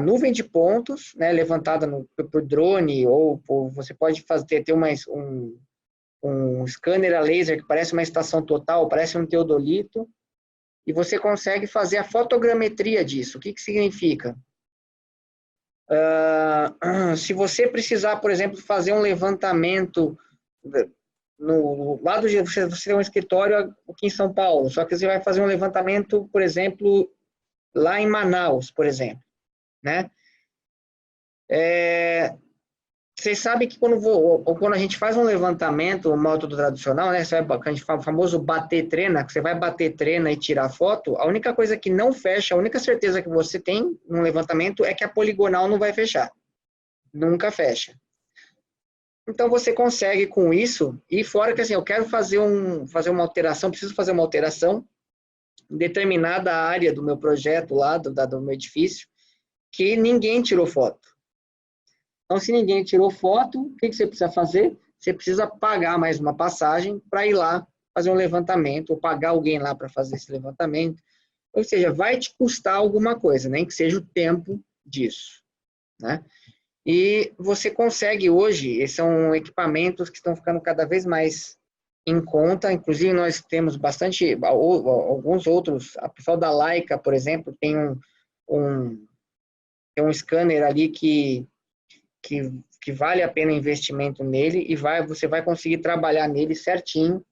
nuvem de pontos, né, levantada por drone, ou você pode ter um scanner a laser que parece uma estação total, parece um teodolito, e você consegue fazer a fotogrametria disso. O que significa? Se você precisar, por exemplo, fazer um levantamento no lado de você tem um escritório aqui em São Paulo, só que você vai fazer um levantamento, por exemplo, lá em Manaus, por exemplo, né? Vocês sabem que quando a gente faz um levantamento, o método tradicional, né, a gente fala o famoso bater treina, que você vai bater treina e tirar foto, a única coisa que não fecha, a única certeza que você tem no levantamento é que a poligonal não vai fechar. Nunca fecha. Então, você consegue com isso, e fora que assim, eu quero fazer uma alteração, preciso fazer uma alteração em determinada área do meu projeto lá, do meu edifício, que ninguém tirou foto. Então, se ninguém tirou foto, o que você precisa fazer? Você precisa pagar mais uma passagem para ir lá fazer um levantamento, ou pagar alguém lá para fazer esse levantamento. Ou seja, vai te custar alguma coisa, nem que seja o tempo disso, né? E você consegue hoje, esses são equipamentos que estão ficando cada vez mais em conta, inclusive nós temos alguns outros, a pessoal da Leica, por exemplo, tem um scanner ali que vale a pena investimento nele e você vai conseguir trabalhar nele certinho,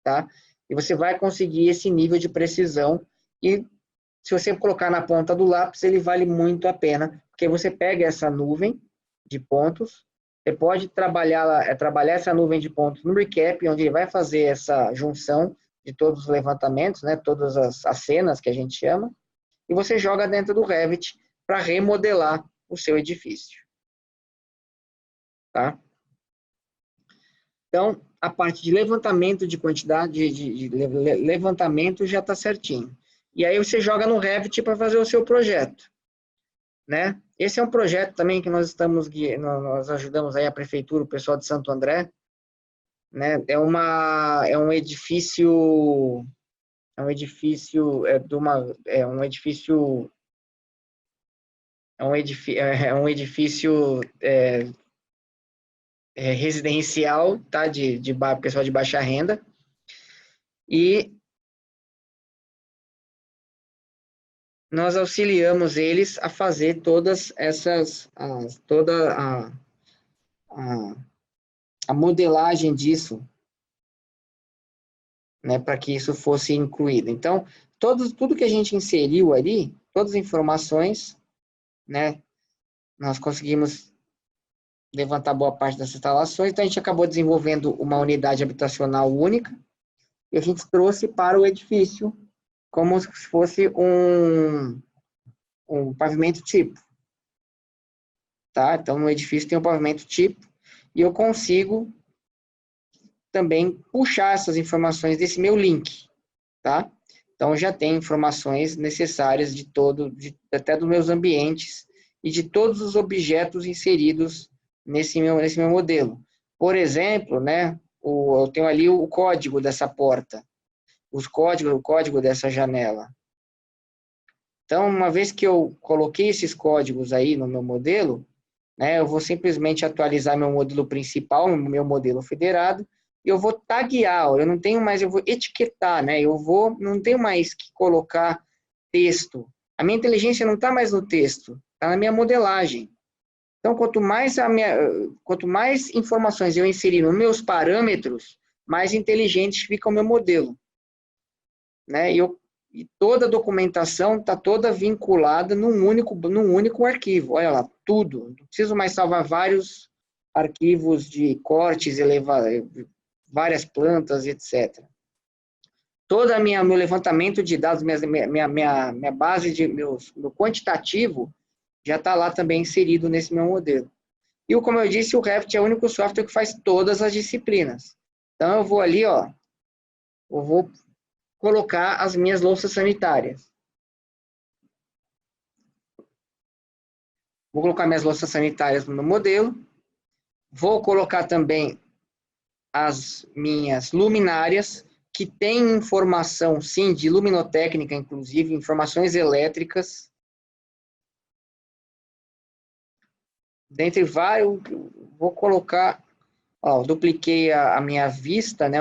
tá? E você vai conseguir esse nível de precisão e se você colocar na ponta do lápis, ele vale muito a pena, porque você pega essa nuvem de pontos, você pode trabalhar essa nuvem de pontos no recap, onde ele vai fazer essa junção de todos os levantamentos, né, todas as cenas que a gente chama, e você joga dentro do Revit para remodelar o seu edifício. Tá? Então, a parte de levantamento de quantidade, de levantamento já está certinho. E aí você joga no Revit para fazer o seu projeto, né? Esse é um projeto também que nós ajudamos aí a prefeitura, o pessoal de Santo André, né? É um edifício residencial, tá? De pessoal de baixa renda. E nós auxiliamos eles a fazer todas essas, toda a modelagem disso, né, para que isso fosse incluído. Então, tudo que a gente inseriu ali, todas as informações, né, nós conseguimos levantar boa parte das instalações, então a gente acabou desenvolvendo uma unidade habitacional única, e a gente trouxe para o edifício como se fosse um pavimento tipo. Tá? Então, no edifício tem um pavimento tipo, e eu consigo também puxar essas informações desse meu link, tá? Então, já tem informações necessárias até dos meus ambientes e de todos os objetos inseridos nesse meu modelo. Por exemplo, né, eu tenho ali o código dessa porta, o código dessa janela. Então, uma vez que eu coloquei esses códigos aí no meu modelo, né, eu vou simplesmente atualizar meu modelo principal, meu modelo federado, e eu vou taguear, eu não tenho mais, eu vou etiquetar, né, não tenho mais que colocar texto. A minha inteligência não está mais no texto, está na minha modelagem. Então, quanto mais informações eu inserir nos meus parâmetros, mais inteligente fica o meu modelo, né? E toda a documentação está toda vinculada num único arquivo. Olha lá, tudo. Não preciso mais salvar vários arquivos de cortes, várias plantas, etc. Todo meu levantamento de dados, minha base meu quantitativo já está lá também inserido nesse meu modelo. E como eu disse, o Revit é o único software que faz todas as disciplinas. Então eu vou ali, ó, eu vou colocar as minhas louças sanitárias. Vou colocar minhas louças sanitárias no meu modelo. Vou colocar também as minhas luminárias, que tem informação, sim, de luminotécnica, inclusive, informações elétricas. Dentre vários, vou colocar, ó, dupliquei a minha vista, né,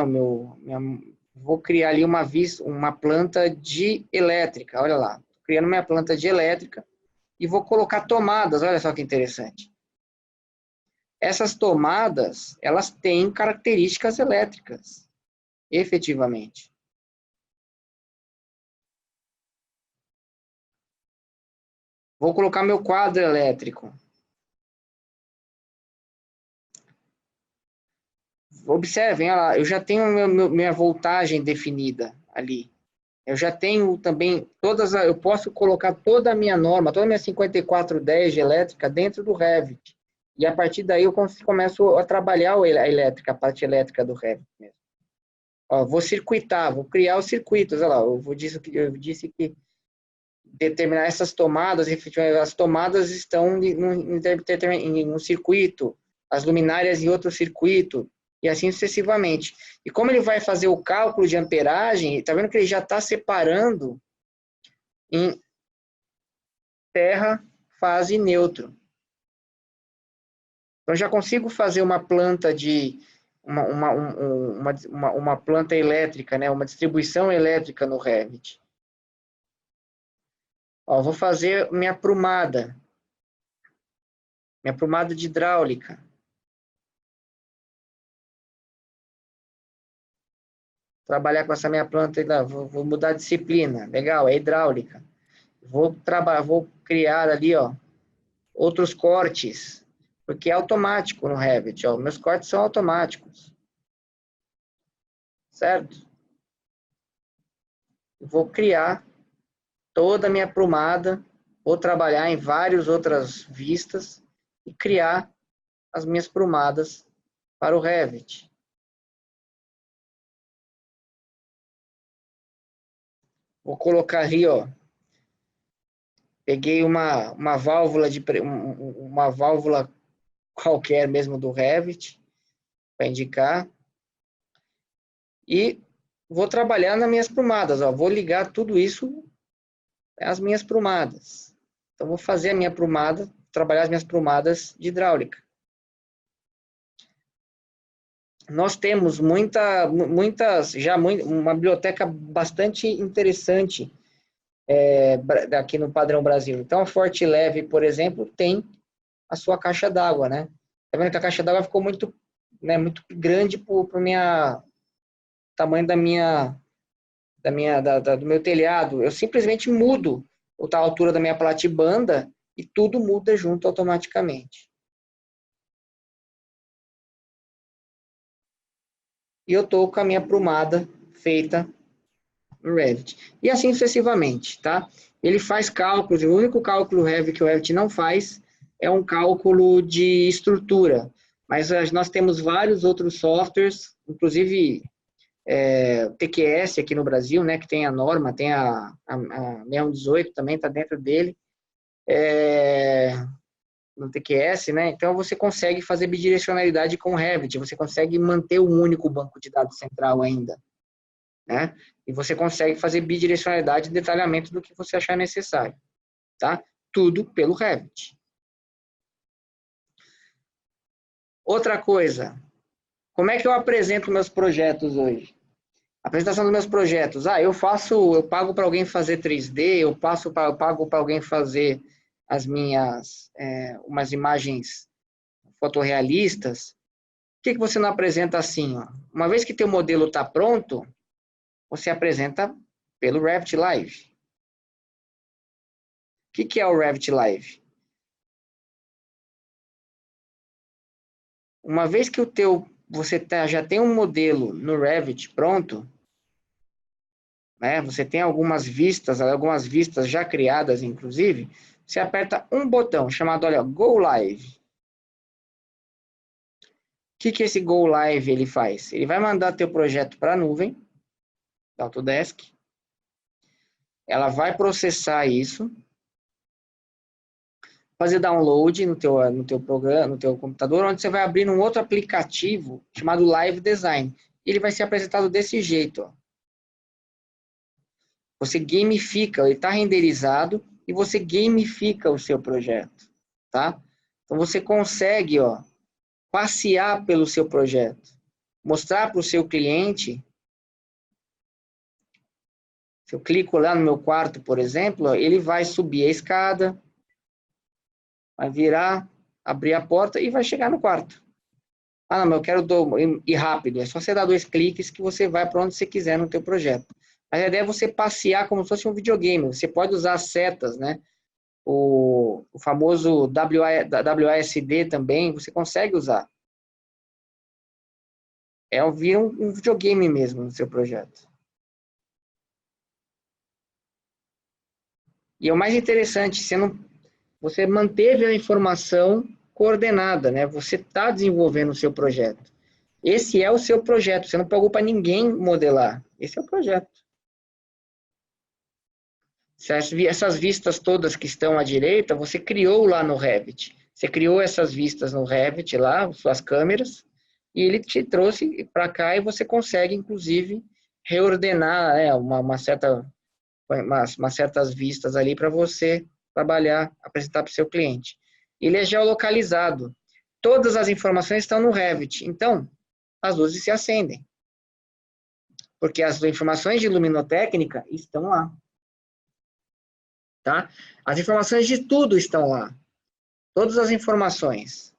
vou criar ali uma planta de elétrica, olha lá, tô criando minha planta de elétrica e vou colocar tomadas, olha só que interessante. Essas tomadas, elas têm características elétricas, efetivamente. Vou colocar meu quadro elétrico. Observem, olha lá, eu já tenho minha voltagem definida ali. Eu já tenho também eu posso colocar toda a minha norma, toda a minha 5410 de elétrica dentro do Revit. E a partir daí eu começo a trabalhar a parte elétrica do Revit mesmo. Ó, vou circuitar, vou criar os circuitos. Olha lá, eu disse que determinar essas tomadas, efetivamente, as tomadas estão em um circuito, as luminárias em outro circuito, e assim sucessivamente. E como ele vai fazer o cálculo de amperagem, está vendo que ele já está separando em terra, fase e neutro. Então, já consigo fazer uma planta uma planta elétrica, né? Uma distribuição elétrica no Revit. Ó, vou fazer minha prumada de hidráulica. Trabalhar com essa minha planta, vou mudar a disciplina. Legal, é hidráulica. Vou criar ali, ó, outros cortes, porque é automático no Revit, ó. Meus cortes são automáticos. Certo? Vou criar toda a minha prumada, vou trabalhar em várias outras vistas e criar as minhas prumadas para o Revit. Vou colocar ali, ó, peguei uma válvula qualquer mesmo do Revit para indicar e vou trabalhar nas minhas prumadas, ó, vou ligar tudo isso às minhas prumadas. Então vou fazer a minha prumada, trabalhar as minhas prumadas de hidráulica. Nós temos uma biblioteca bastante interessante aqui no Padrão Brasil. Então, a Forte Leve, por exemplo, tem a sua caixa d'água, né? Tá vendo que a caixa d'água ficou muito, né, muito grande para o tamanho do meu telhado. Eu simplesmente mudo a altura da minha platibanda e tudo muda junto automaticamente. E eu estou com a minha prumada feita no Revit. E assim sucessivamente, tá? Ele faz cálculos, o único cálculo Revit que o Revit não faz é um cálculo de estrutura. Mas nós temos vários outros softwares, inclusive o TQS aqui no Brasil, né, que tem a norma, tem a 6118 também, está dentro dele. no TQS, né? Então, você consegue fazer bidirecionalidade com o Revit, você consegue manter um único banco de dados central ainda, né? E você consegue fazer bidirecionalidade e detalhamento do que você achar necessário, tá? Tudo pelo Revit. Outra coisa, como é que eu apresento meus projetos hoje? A apresentação dos meus projetos. Eu pago para alguém fazer 3D, eu pago para alguém fazer as minhas, umas imagens fotorrealistas. Por que você não apresenta assim? Ó? Uma vez que teu modelo está pronto, você apresenta pelo Revit Live. O que é o Revit Live? Uma vez que você já tem um modelo no Revit pronto, né? Você tem algumas vistas já criadas, inclusive, você aperta um botão chamado, olha, Go Live. O que esse Go Live ele faz? Ele vai mandar teu projeto para a nuvem, da Autodesk. Ela vai processar isso, fazer download no teu programa, no teu computador, onde você vai abrir um outro aplicativo chamado Live Design. Ele vai ser apresentado desse jeito, ó. Você gamifica, ele está renderizado e você gamifica o seu projeto, tá? Então você consegue, ó, passear pelo seu projeto, mostrar para o seu cliente. Se eu clico lá no meu quarto, por exemplo, ó, ele vai subir a escada, vai virar, abrir a porta e vai chegar no quarto. Não, mas eu quero ir rápido. É só você dar 2 cliques que você vai para onde você quiser no teu projeto. Mas a ideia é você passear como se fosse um videogame. Você pode usar setas, né? O famoso WASD também, você consegue usar. Vira um videogame mesmo no seu projeto. E é o mais interessante, você manteve a informação coordenada, né? Você está desenvolvendo o seu projeto. Esse é o seu projeto, você não pagou para ninguém modelar. Esse é o projeto. Essas vistas todas que estão à direita, você criou lá no Revit. Você criou essas vistas no Revit lá, suas câmeras, e ele te trouxe para cá e você consegue, inclusive, reordenar, né, umas certas vistas ali para você trabalhar, apresentar para o seu cliente. Ele é geolocalizado. Todas as informações estão no Revit. Então, as luzes se acendem. Porque as informações de luminotécnica estão lá. Tá? As informações de tudo estão lá. Todas as informações.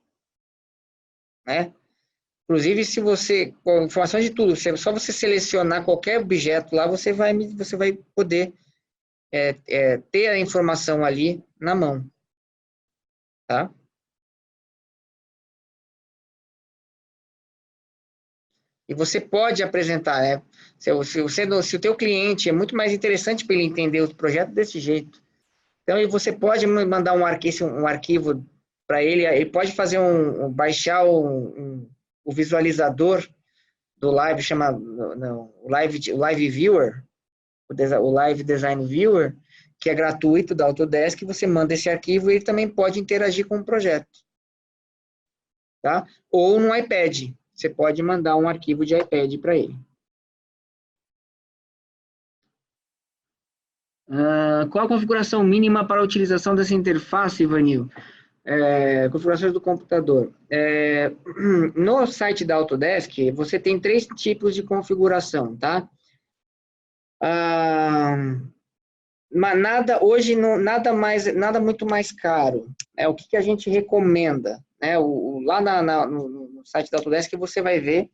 Né? Inclusive, se você, com informações de tudo, só você selecionar qualquer objeto lá, você vai poder ter a informação ali na mão. Tá? E você pode apresentar, né? Se o teu cliente é muito mais interessante para ele entender o projeto desse jeito. Então, você pode mandar um arquivo para ele pode fazer baixar o visualizador do Live, o Live Viewer, o Live Design Viewer, que é gratuito da Autodesk, você manda esse arquivo e ele também pode interagir com o projeto. Tá? Ou no iPad, você pode mandar um arquivo de iPad para ele. Qual a configuração mínima para a utilização dessa interface, Ivanil? Configurações do computador. No site da Autodesk, você tem 3 tipos de configuração, tá? Mas hoje, nada muito mais caro. O que a gente recomenda? Lá no site da Autodesk, você vai ver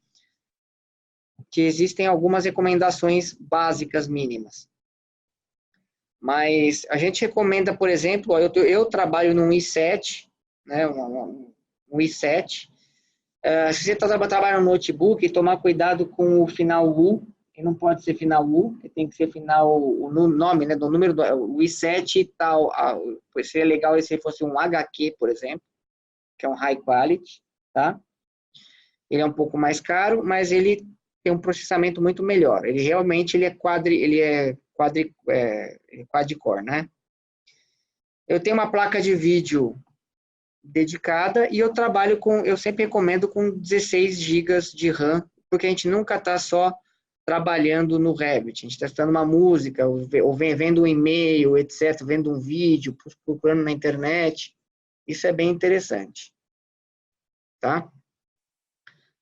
que existem algumas recomendações básicas mínimas. Mas a gente recomenda, por exemplo, eu trabalho num i7, né, um i7. Se você está trabalhando no notebook, tomar cuidado com o final U, que não pode ser final U, que tem que ser final, o nome, né, do número, o i7 e tal. Seria legal se fosse um HQ, por exemplo, que é um High Quality, tá? Ele é um pouco mais caro, mas ele tem um processamento muito melhor. Ele realmente é quad-core, né? Eu tenho uma placa de vídeo dedicada, e eu trabalho eu sempre recomendo com 16 gigas de RAM, porque a gente nunca está só trabalhando no Revit, a gente está estudando uma música, ou vendo um e-mail, etc., vendo um vídeo, procurando na internet, isso é bem interessante, tá?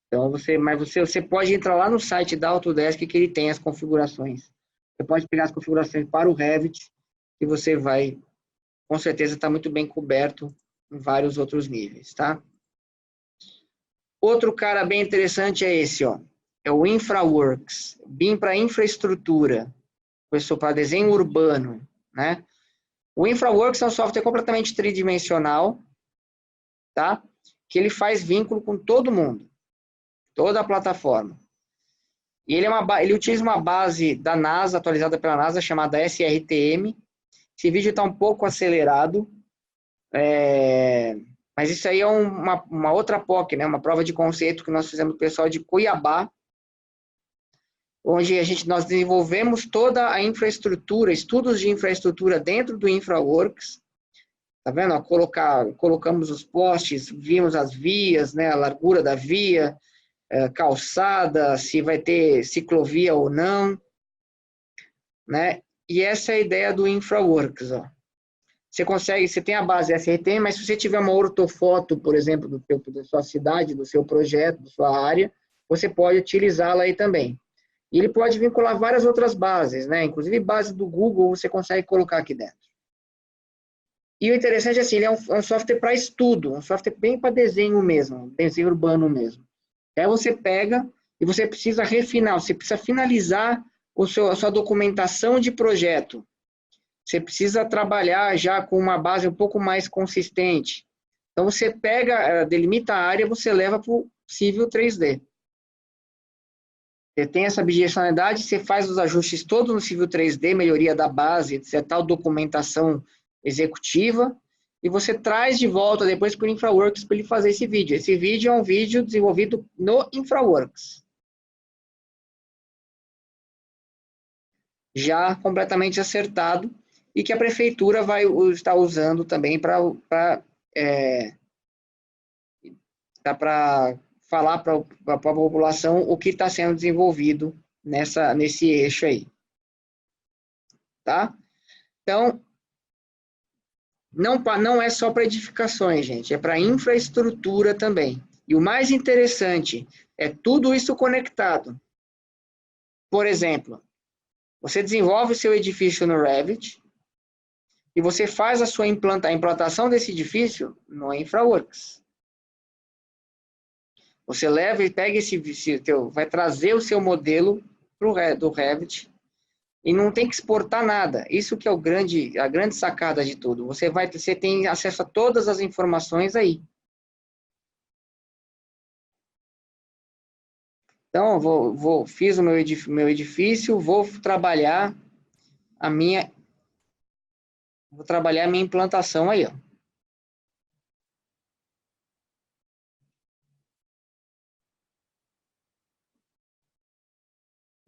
Então, você pode entrar lá no site da Autodesk que ele tem as configurações. Você pode pegar as configurações para o Revit e você vai, com certeza, estar muito bem coberto em vários outros níveis, tá? Outro cara bem interessante é esse, ó. É o InfraWorks, BIM para infraestrutura, para desenho urbano, né? O InfraWorks é um software completamente tridimensional, tá? Que ele faz vínculo com todo mundo, toda a plataforma. E ele utiliza uma base da NASA, atualizada pela NASA, chamada SRTM. Esse vídeo está um pouco acelerado, mas isso aí é uma outra POC, né? Uma prova de conceito que nós fizemos com o pessoal de Cuiabá, onde nós desenvolvemos toda a infraestrutura, estudos de infraestrutura dentro do InfraWorks. Tá vendo? Colocamos os postes, vimos as vias, né? A largura da via, calçada, se vai ter ciclovia ou não, né? E essa é a ideia do InfraWorks, ó. Você tem a base SRT, mas se você tiver uma ortofoto, por exemplo, da sua cidade, do seu projeto, da sua área, você pode utilizá-la aí também. E ele pode vincular várias outras bases, né? Inclusive base do Google, você consegue colocar aqui dentro. E o interessante é assim, ele é um software para estudo, um software bem para desenho mesmo, desenho urbano mesmo. Aí você pega e você precisa refinar, você precisa finalizar a sua documentação de projeto. Você precisa trabalhar já com uma base um pouco mais consistente. Então, você pega, delimita a área, você leva para o Civil 3D. Você tem essa bidirecionalidade, você faz os ajustes todos no Civil 3D, melhoria da base, etc., tal documentação executiva, e você traz de volta depois para o InfraWorks para ele fazer esse vídeo. Esse vídeo é um vídeo desenvolvido no InfraWorks. Já completamente acertado, e que a prefeitura vai estar usando também para falar para a população o que está sendo desenvolvido nesse eixo aí. Tá? Então, não é só para edificações, gente, é para infraestrutura também. E o mais interessante é tudo isso conectado. Por exemplo, você desenvolve o seu edifício no Revit e você faz a implantação desse edifício no InfraWorks. Você leva e pega vai trazer o seu modelo do Revit e não tem que exportar nada. Isso que é a grande sacada de tudo. Você tem acesso a todas as informações aí. Então, fiz o meu edifício, vou trabalhar a minha implantação aí, ó.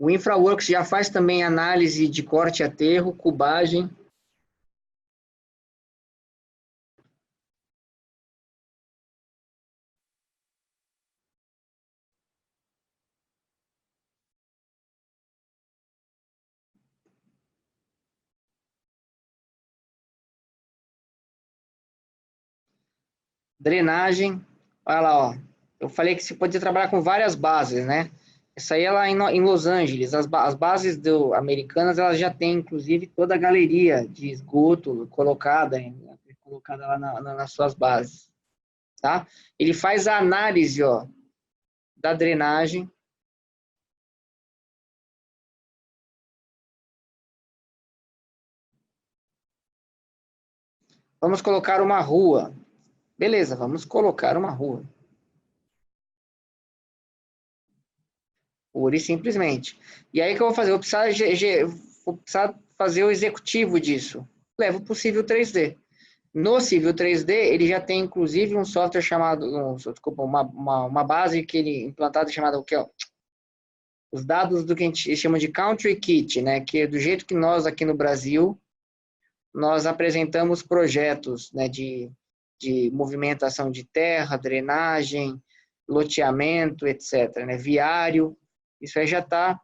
O InfraWorks já faz também análise de corte e aterro, cubagem. Drenagem. Olha lá, ó. Eu falei que você podia trabalhar com várias bases, né? Isso aí é lá em Los Angeles. As bases americanas, elas já têm, inclusive, toda a galeria de esgoto colocada lá nas suas bases. Tá? Ele faz a análise, ó, da drenagem. Vamos colocar uma rua. Beleza, vamos colocar uma rua. Pura e simplesmente. E aí o que eu vou fazer? Vou precisar fazer o executivo disso. Levo para o Civil 3D. No Civil 3D, ele já tem, inclusive, um software chamado... desculpa, uma base que ele implantada chamada o que é? Os dados do que a gente chama de Country Kit, né? Que é do jeito que nós aqui no Brasil, nós apresentamos projetos, né, de de movimentação de terra, drenagem, loteamento, etc., né? Viário, isso aí já está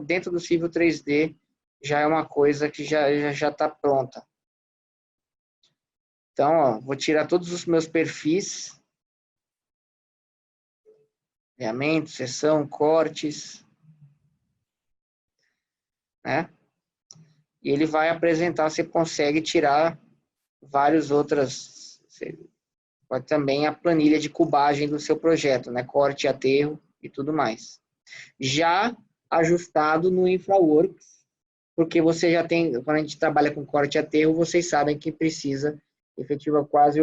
dentro do Civil 3D, já é uma coisa que já está pronta. Então, ó, vou tirar todos os meus perfis, alinhamento, seção, cortes, né? E ele vai apresentar, você consegue tirar várias outras, pode também a planilha de cubagem do seu projeto, né? Corte, aterro e tudo mais. Já ajustado no InfraWorks, porque você já tem, quando a gente trabalha com corte e aterro, vocês sabem que precisa efetiva quase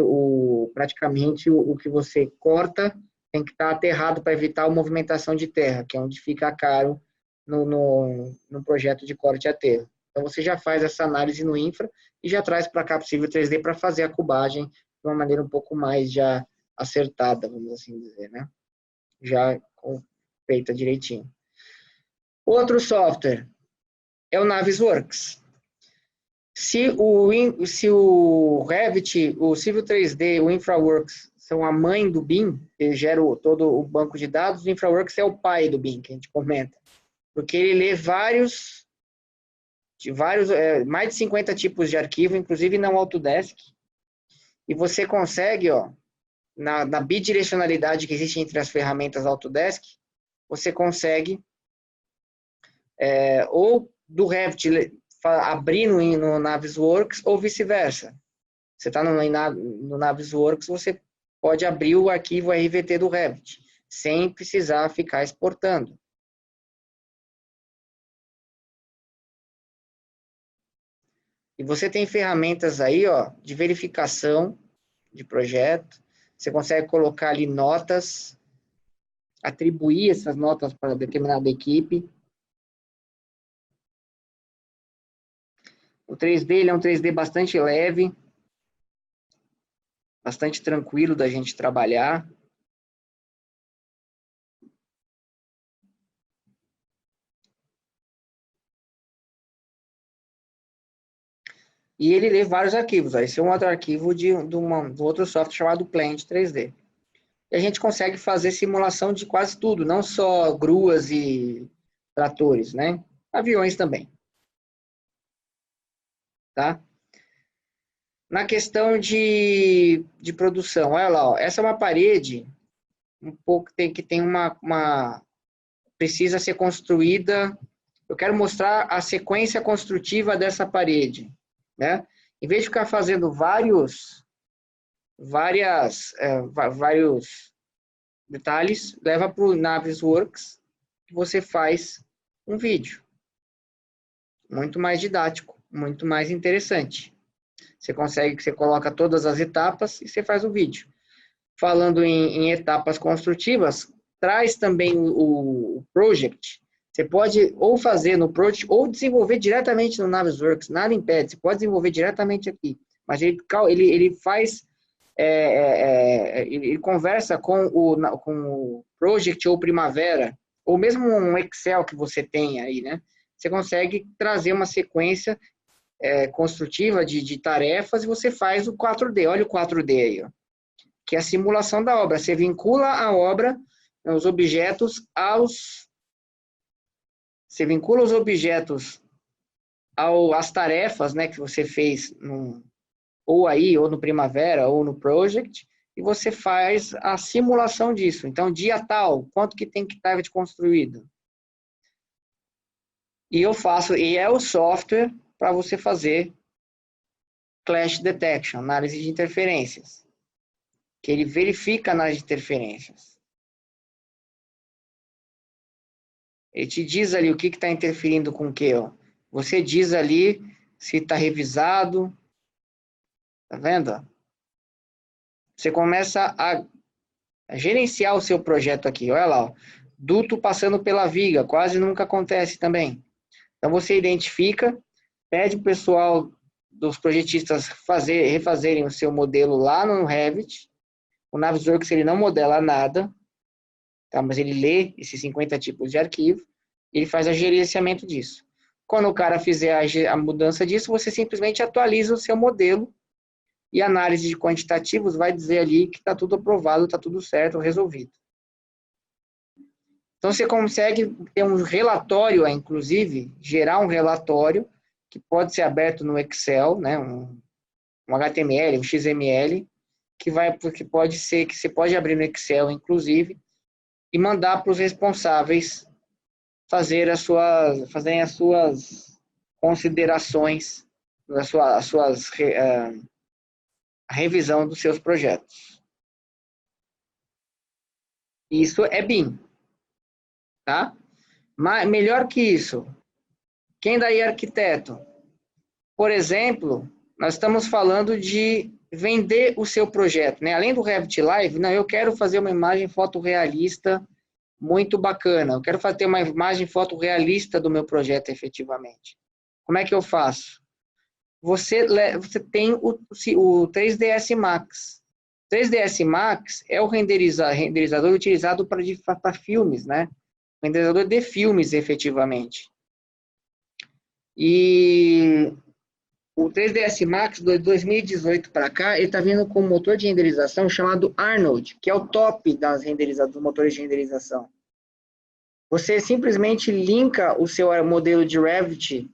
praticamente o que você corta tem que estar aterrado para evitar a movimentação de terra, que é onde fica caro no projeto de corte e aterro. Então você já faz essa análise no infra e já traz para cá possível 3D para fazer a cubagem de uma maneira um pouco mais já acertada, vamos assim dizer, né? Já feita direitinho. Outro software é o Navisworks. Se o Revit, o Civil 3D, o InfraWorks são a mãe do BIM, que gera todo o banco de dados, o InfraWorks é o pai do BIM, que a gente comenta. Porque ele lê mais de 50 tipos de arquivo, inclusive na Autodesk, e você consegue, ó, na bidirecionalidade que existe entre as ferramentas Autodesk, você consegue, ou do Revit abrir no Navisworks ou vice-versa. Você está no Navisworks, você pode abrir o arquivo RVT do Revit, sem precisar ficar exportando. E você tem ferramentas aí, ó, de verificação de projeto. Você consegue colocar ali notas, atribuir essas notas para determinada equipe. O 3D ele é um 3D bastante leve, bastante tranquilo da gente trabalhar. E ele lê vários arquivos. Esse é um outro arquivo de outro software chamado Plant 3D. E a gente consegue fazer simulação de quase tudo, não só gruas e tratores, né? Aviões também. Tá? Na questão de produção, olha lá, ó, essa é uma parede um pouco que tem precisa ser construída. Eu quero mostrar a sequência construtiva dessa parede, né? Em vez de ficar fazendo vários detalhes, leva para o Navisworks que você faz um vídeo muito mais didático, muito mais interessante. Você coloca todas as etapas e você faz o vídeo. Falando em etapas construtivas, traz também o project. Você pode ou fazer no project ou desenvolver diretamente no Navisworks, nada impede, você pode desenvolver diretamente aqui. Mas ele faz, ele conversa com o project ou Primavera, ou mesmo um Excel que você tem aí, né? Você consegue trazer uma sequência construtiva de tarefas e você faz o 4D. Olha o 4D aí, ó, que é a simulação da obra. Você vincula a obra, os objetos você vincula os objetos às tarefas, né, que você fez ou no Primavera ou no Project, e você faz a simulação disso. Então, dia tal, quanto que tem que estar de construído? E é o software para você fazer clash detection, análise de interferências, que ele verifica a análise de interferências. Ele te diz ali o que está interferindo com o que, ó. Você diz ali se está revisado. Tá vendo? Você começa a gerenciar o seu projeto aqui. Olha lá, ó. Duto passando pela viga, quase nunca acontece também. Então você identifica, pede o pessoal dos projetistas refazerem o seu modelo lá no Revit. O Navisworks ele não modela nada, tá? Mas ele lê esses 50 tipos de arquivo e ele faz o gerenciamento disso. Quando o cara fizer a mudança disso, você simplesmente atualiza o seu modelo e análise de quantitativos vai dizer ali que está tudo aprovado, está tudo certo, resolvido. Então, você consegue ter um relatório, inclusive, gerar um relatório que pode ser aberto no Excel, né, um HTML, um XML, que pode ser, que você pode abrir no Excel, inclusive, e mandar para os responsáveis fazerem as suas considerações, a revisão dos seus projetos. Isso é BIM, tá? Mas, melhor que isso, quem daí é arquiteto? Por exemplo, nós estamos falando de vender o seu projeto, né? Além do Revit Live, não, eu quero fazer uma imagem fotorrealista muito bacana. Eu quero ter uma imagem fotorrealista do meu projeto, efetivamente. Como é que eu faço? Você tem o 3ds Max. O 3ds Max é o renderizador utilizado para filmes, né? O renderizador de filmes, efetivamente. E o 3ds Max, de 2018 para cá, ele está vindo com um motor de renderização chamado Arnold, que é o top dos motores de renderização. Você simplesmente linka o seu modelo de Revit,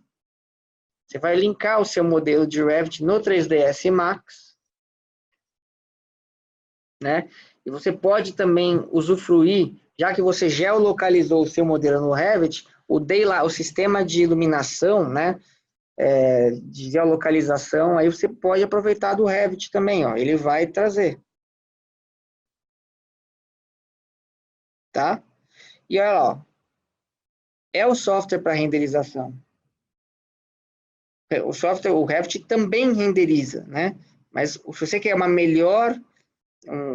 você vai linkar o seu modelo de Revit no 3ds Max, né? E você pode também usufruir, já que você geolocalizou o seu modelo no Revit, o sistema de iluminação, né? De geolocalização, aí você pode aproveitar do Revit também, ó, ele vai trazer. Tá? E olha lá, ó, é o software para renderização. O Revit também renderiza, né? Mas se você quer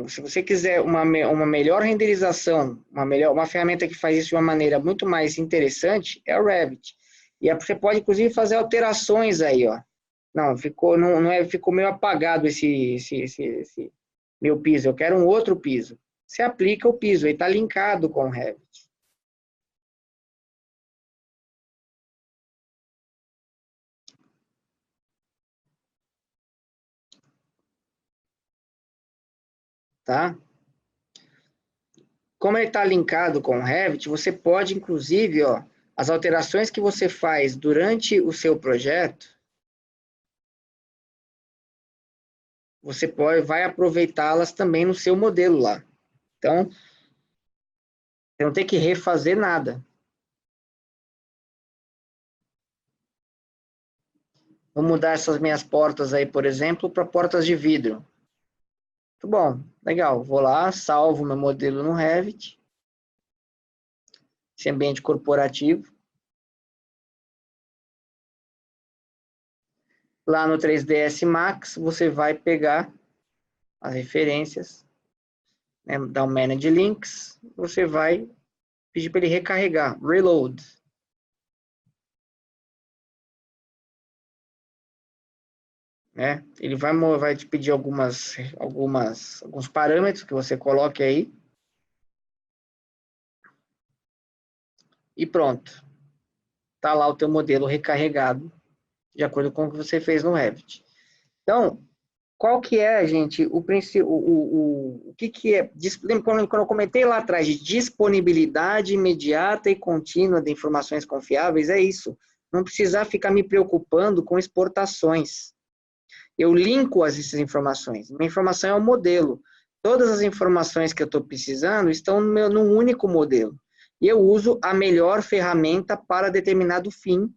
se você quiser uma melhor renderização, uma ferramenta que faz isso de uma maneira muito mais interessante, é o Revit. E você pode, inclusive, fazer alterações aí, ó. Não, ficou meio apagado esse meu piso. Eu quero um outro piso. Você aplica o piso, ele está linkado com o Revit. Tá? Como ele está linkado com o Revit, você pode, inclusive, ó, as alterações que você faz durante o seu projeto, você vai aproveitá-las também no seu modelo lá. Então, você não tem que refazer nada. Vou mudar essas minhas portas aí, por exemplo, para portas de vidro. Muito bom, legal. Vou lá, salvo meu modelo no Revit. Esse ambiente corporativo. Lá no 3ds Max, você vai pegar as referências, né, dar um Manage Links, você vai pedir para ele recarregar, reload. Né? Ele vai te pedir alguns parâmetros que você coloque aí. E pronto. Está lá o teu modelo recarregado, de acordo com o que você fez no Revit. Então, qual que é, gente, o que é? Lembra quando eu comentei lá atrás de disponibilidade imediata e contínua de informações confiáveis? É isso. Não precisar ficar me preocupando com exportações. Eu linko essas informações. Minha informação é um modelo. Todas as informações que eu estou precisando estão num único modelo. E eu uso a melhor ferramenta para determinado fim,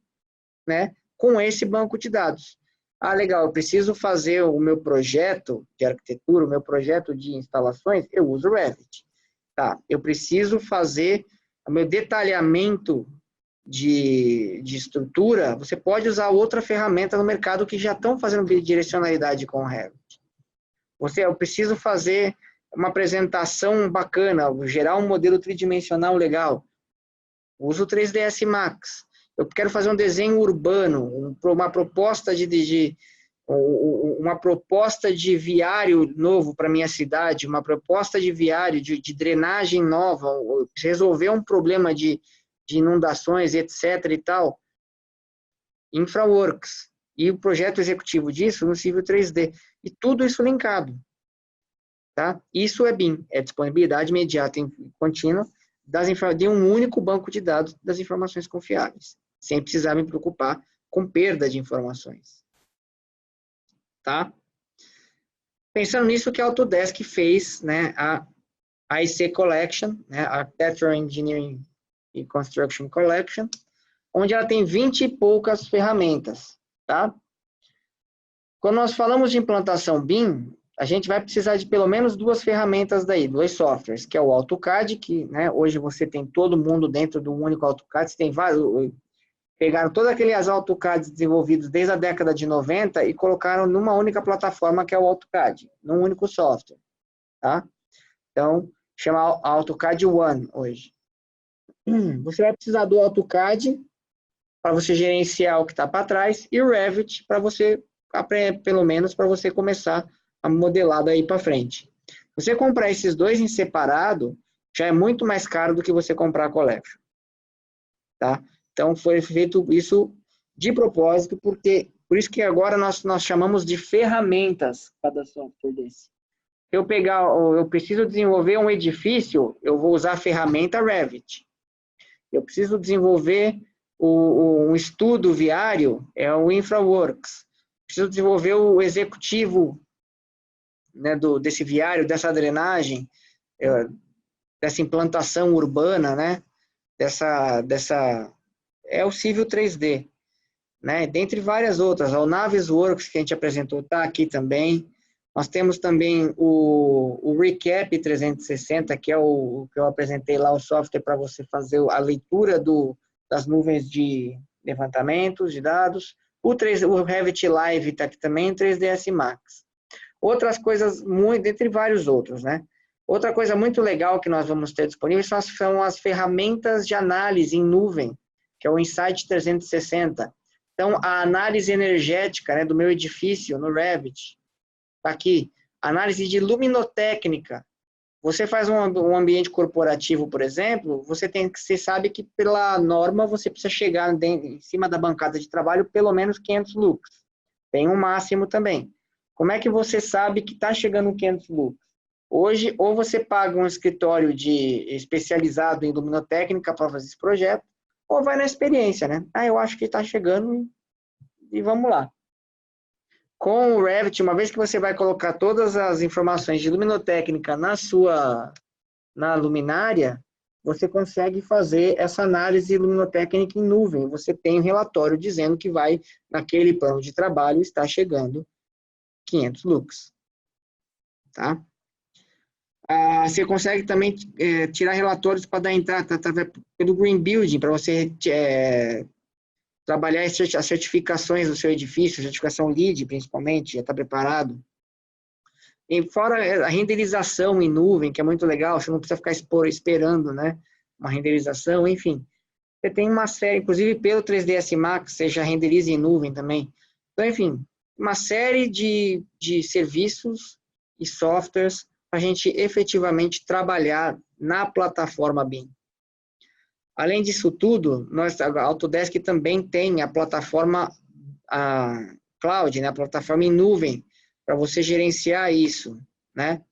né, com esse banco de dados. Ah, legal, eu preciso fazer o meu projeto de arquitetura, o meu projeto de instalações, eu uso o Revit. Tá, eu preciso fazer o meu detalhamento de estrutura, você pode usar outra ferramenta no mercado que já estão fazendo bidirecionalidade com o Revit. Eu preciso fazer uma apresentação bacana, gerar um modelo tridimensional legal. Uso o 3ds Max. Eu quero fazer um desenho urbano, uma proposta de viário novo para minha cidade, uma proposta de viário, de drenagem nova, resolver um problema de inundações, etc. e tal. InfraWorks. e o projeto executivo disso no Civil 3D. E tudo isso linkado. Tá? Isso é BIM, é disponibilidade imediata e contínua de um único banco de dados das informações confiáveis, sem precisar me preocupar com perda de informações. Tá? Pensando nisso, que a Autodesk fez, né, a IC Collection, né, a Architectural Engineering e Construction Collection, onde ela tem 20 e poucas ferramentas. Tá? Quando nós falamos de implantação BIM, a gente vai precisar de pelo menos duas ferramentas daí, dois softwares, que é o AutoCAD, que, né, hoje você tem todo mundo dentro do único AutoCAD, você tem vários, pegaram todos aqueles AutoCADs desenvolvidos desde a década de 90 e colocaram numa única plataforma, que é o AutoCAD, num único software, tá? Então, chama AutoCAD One hoje. Você vai precisar do AutoCAD para você gerenciar o que está para trás e o Revit para você, pelo menos, para você começar a modelar daí para frente. Você comprar esses dois em separado já é muito mais caro do que você comprar a Collection. Tá? Então, foi feito isso de propósito, porque por isso que agora nós chamamos de ferramentas cada software desse. Eu preciso desenvolver um edifício, eu vou usar a ferramenta Revit. Eu preciso desenvolver um estudo viário, é o InfraWorks. Preciso desenvolver o executivo, né, desse viário, dessa drenagem, dessa implantação urbana, né, é o Civil 3D, né, dentre várias outras. O Navisworks, que a gente apresentou, está aqui também. Nós temos também o Recap 360, que é o que eu apresentei lá, o software para você fazer a leitura das nuvens de levantamentos de dados. O Revit Live está aqui também, o 3ds Max. Outras coisas, dentre vários outros, né? Outra coisa muito legal que nós vamos ter disponível são as ferramentas de análise em nuvem, que é o Insight 360. Então, a análise energética, né, do meu edifício no Revit, tá aqui. Análise de luminotécnica. Você faz um ambiente corporativo, por exemplo, você sabe que pela norma você precisa chegar em cima da bancada de trabalho pelo menos 500 lux. Tem um máximo também. Como é que você sabe que está chegando 500 lux? Hoje, ou você paga um escritório especializado em luminotécnica para fazer esse projeto, ou vai na experiência, né? Eu acho que está chegando e vamos lá. Com o Revit, uma vez que você vai colocar todas as informações de luminotécnica na luminária, você consegue fazer essa análise luminotécnica em nuvem. Você tem um relatório dizendo que naquele plano de trabalho, está chegando 500 lux. Tá? Você consegue também tirar relatórios para dar entrada através do Green Building, para você trabalhar as certificações do seu edifício, certificação LEED, principalmente, já está preparado. E fora a renderização em nuvem, que é muito legal, você não precisa ficar esperando, né, uma renderização, enfim. Você tem uma série, inclusive pelo 3ds Max, você já renderiza em nuvem também. Então, enfim, uma série de serviços e softwares para a gente efetivamente trabalhar na plataforma BIM. Além disso tudo, a Autodesk também tem a plataforma cloud, né, a plataforma em nuvem, para você gerenciar isso, né?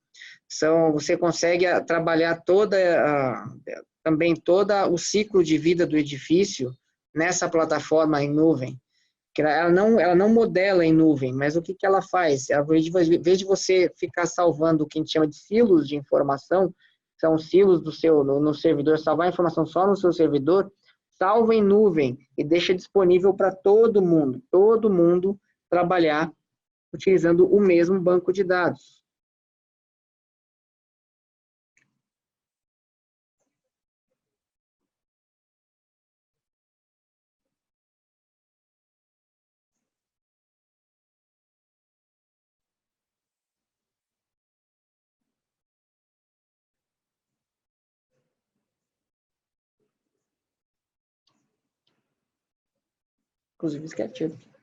Você consegue trabalhar também todo o ciclo de vida do edifício nessa plataforma em nuvem. Ela não modela em nuvem, mas o que ela faz? Ao invés de você ficar salvando o que a gente chama de silos de informação, são silos no servidor, salvar a informação só no seu servidor, salva em nuvem e deixa disponível para todo mundo trabalhar utilizando o mesmo banco de dados. Inclusive, SketchUp.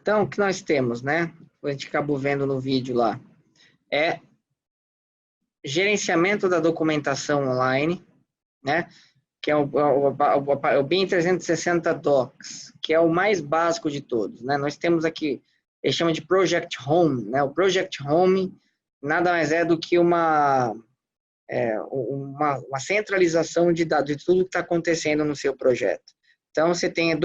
Então, o que nós temos, né? A gente acabou vendo no vídeo lá, é gerenciamento da documentação online, né? Que é o BIM 360 Docs, que é o mais básico de todos, né? Nós temos aqui, ele chama de Project Home, né? O Project Home nada mais é do que uma centralização de dados, de tudo que está acontecendo no seu projeto. Então, você tem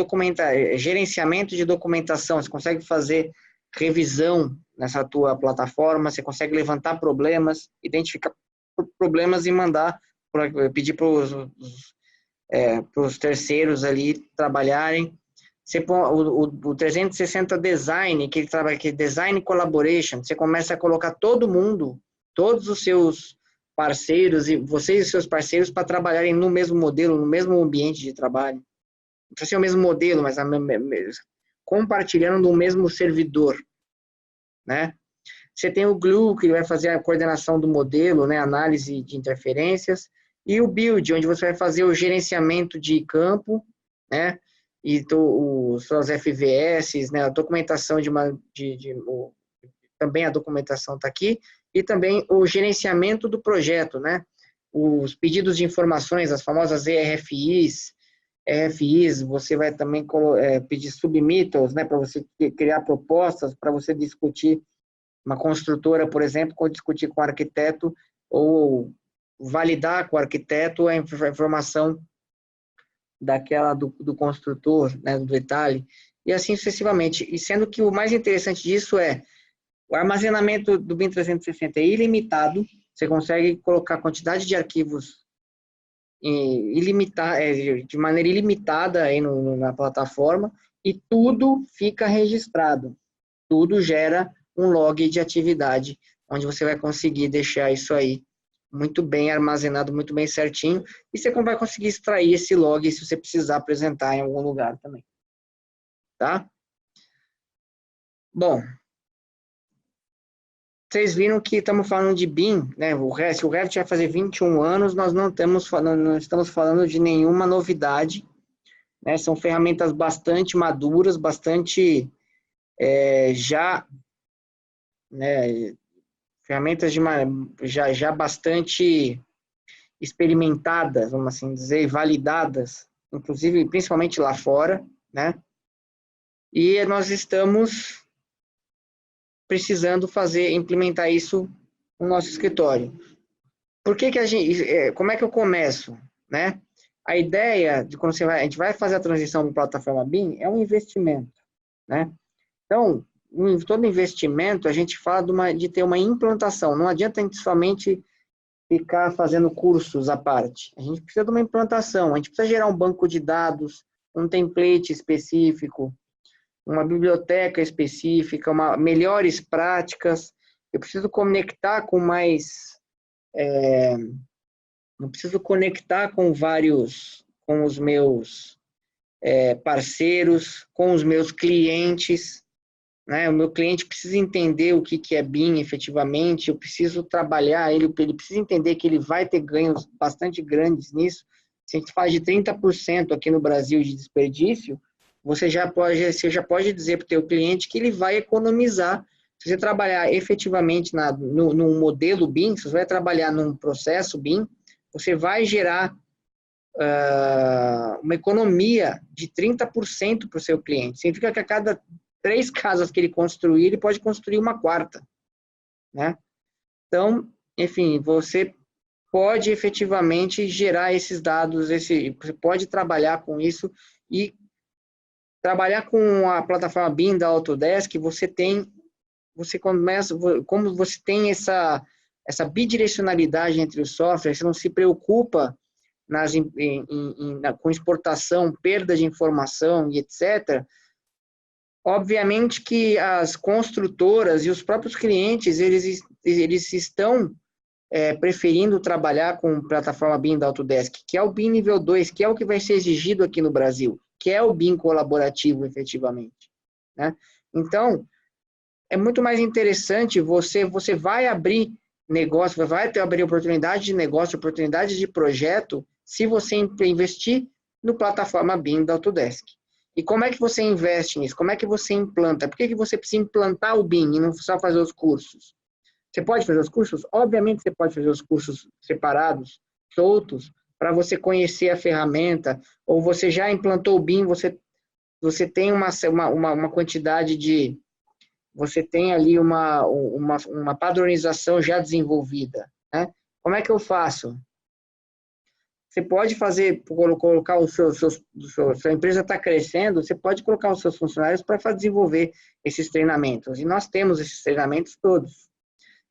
gerenciamento de documentação, você consegue fazer revisão nessa tua plataforma, você consegue levantar problemas, identificar problemas e mandar, pedir para os terceiros ali trabalharem. Você põe o 360 Design, que ele trabalha aqui, Design Collaboration, você começa a colocar todo mundo, todos os seus parceiros, e vocês e seus parceiros, para trabalharem no mesmo modelo, no mesmo ambiente de trabalho. Não precisa ser o mesmo modelo, mas compartilhando do mesmo servidor, né? Você tem o Glue, que vai fazer a coordenação do modelo, né, análise de interferências, e o Build, onde você vai fazer o gerenciamento de campo, né, e suas FVS, né, a documentação também a documentação está aqui, e também o gerenciamento do projeto, né, os pedidos de informações, as famosas ERFIs, você vai também pedir submittals, né, para você criar propostas, para você discutir uma construtora, por exemplo, discutir com o arquiteto ou validar com o arquiteto a informação do construtor, né, do detalhe, e assim sucessivamente. E sendo que o mais interessante disso é o armazenamento do BIM 360 é ilimitado, você consegue colocar a quantidade de arquivos de maneira ilimitada aí na plataforma, e tudo fica registrado, tudo gera um log de atividade, onde você vai conseguir deixar isso aí muito bem armazenado, muito bem certinho, e você vai conseguir extrair esse log se você precisar apresentar em algum lugar também. Tá? Bom, vocês viram que estamos falando de BIM, né? O Revit vai fazer 21 anos, nós não estamos falando de nenhuma novidade, né? São ferramentas bastante maduras, bastante né, ferramentas já bastante experimentadas, vamos assim dizer, e validadas, inclusive, principalmente lá fora, né? E nós estamos precisando implementar isso no nosso escritório. Como é que eu começo, né? A ideia de quando a gente vai fazer a transição para a plataforma BIM é um investimento, né? Então, em todo investimento, a gente fala de ter uma implantação. Não adianta a gente somente ficar fazendo cursos à parte. A gente precisa de uma implantação, a gente precisa gerar um banco de dados, um template específico, uma biblioteca específica, melhores práticas. Eu preciso conectar com eu preciso conectar com os meus parceiros, com os meus clientes, né? O meu cliente precisa entender o que é BIM efetivamente, eu preciso trabalhar ele precisa entender que ele vai ter ganhos bastante grandes nisso. Se a gente faz de 30% aqui no Brasil de desperdício, você já pode dizer para o teu cliente que ele vai economizar. Se você trabalhar efetivamente num modelo BIM, se você vai trabalhar num processo BIM, você vai gerar uma economia de 30% para o seu cliente. Significa que a cada 3 casas que ele construir, ele pode construir uma quarta, né? Então, enfim, você pode efetivamente gerar esses dados, você pode trabalhar com isso e trabalhar com a plataforma BIM da Autodesk, você começa, como você tem essa bidirecionalidade entre os softwares, você não se preocupa com exportação, perda de informação e etc. Obviamente que as construtoras e os próprios clientes, eles estão preferindo trabalhar com plataforma BIM da Autodesk, que é o BIM nível 2, que é o que vai ser exigido aqui no Brasil, que é o BIM colaborativo, efetivamente, né? Então, é muito mais interessante, você vai abrir negócio, vai abrir oportunidade de negócio, oportunidade de projeto, se você investir no plataforma BIM da Autodesk. E como é que você investe nisso? Como é que você implanta? Por que você precisa implantar o BIM e não só fazer os cursos? Você pode fazer os cursos? Obviamente você pode fazer os cursos separados, soltos, para você conhecer a ferramenta, ou você já implantou o BIM, você tem uma quantidade de... Você tem ali uma padronização já desenvolvida, né? Como é que eu faço? Você pode fazer, colocar sua empresa está crescendo, você pode colocar os seus funcionários para desenvolver esses treinamentos. E nós temos esses treinamentos todos.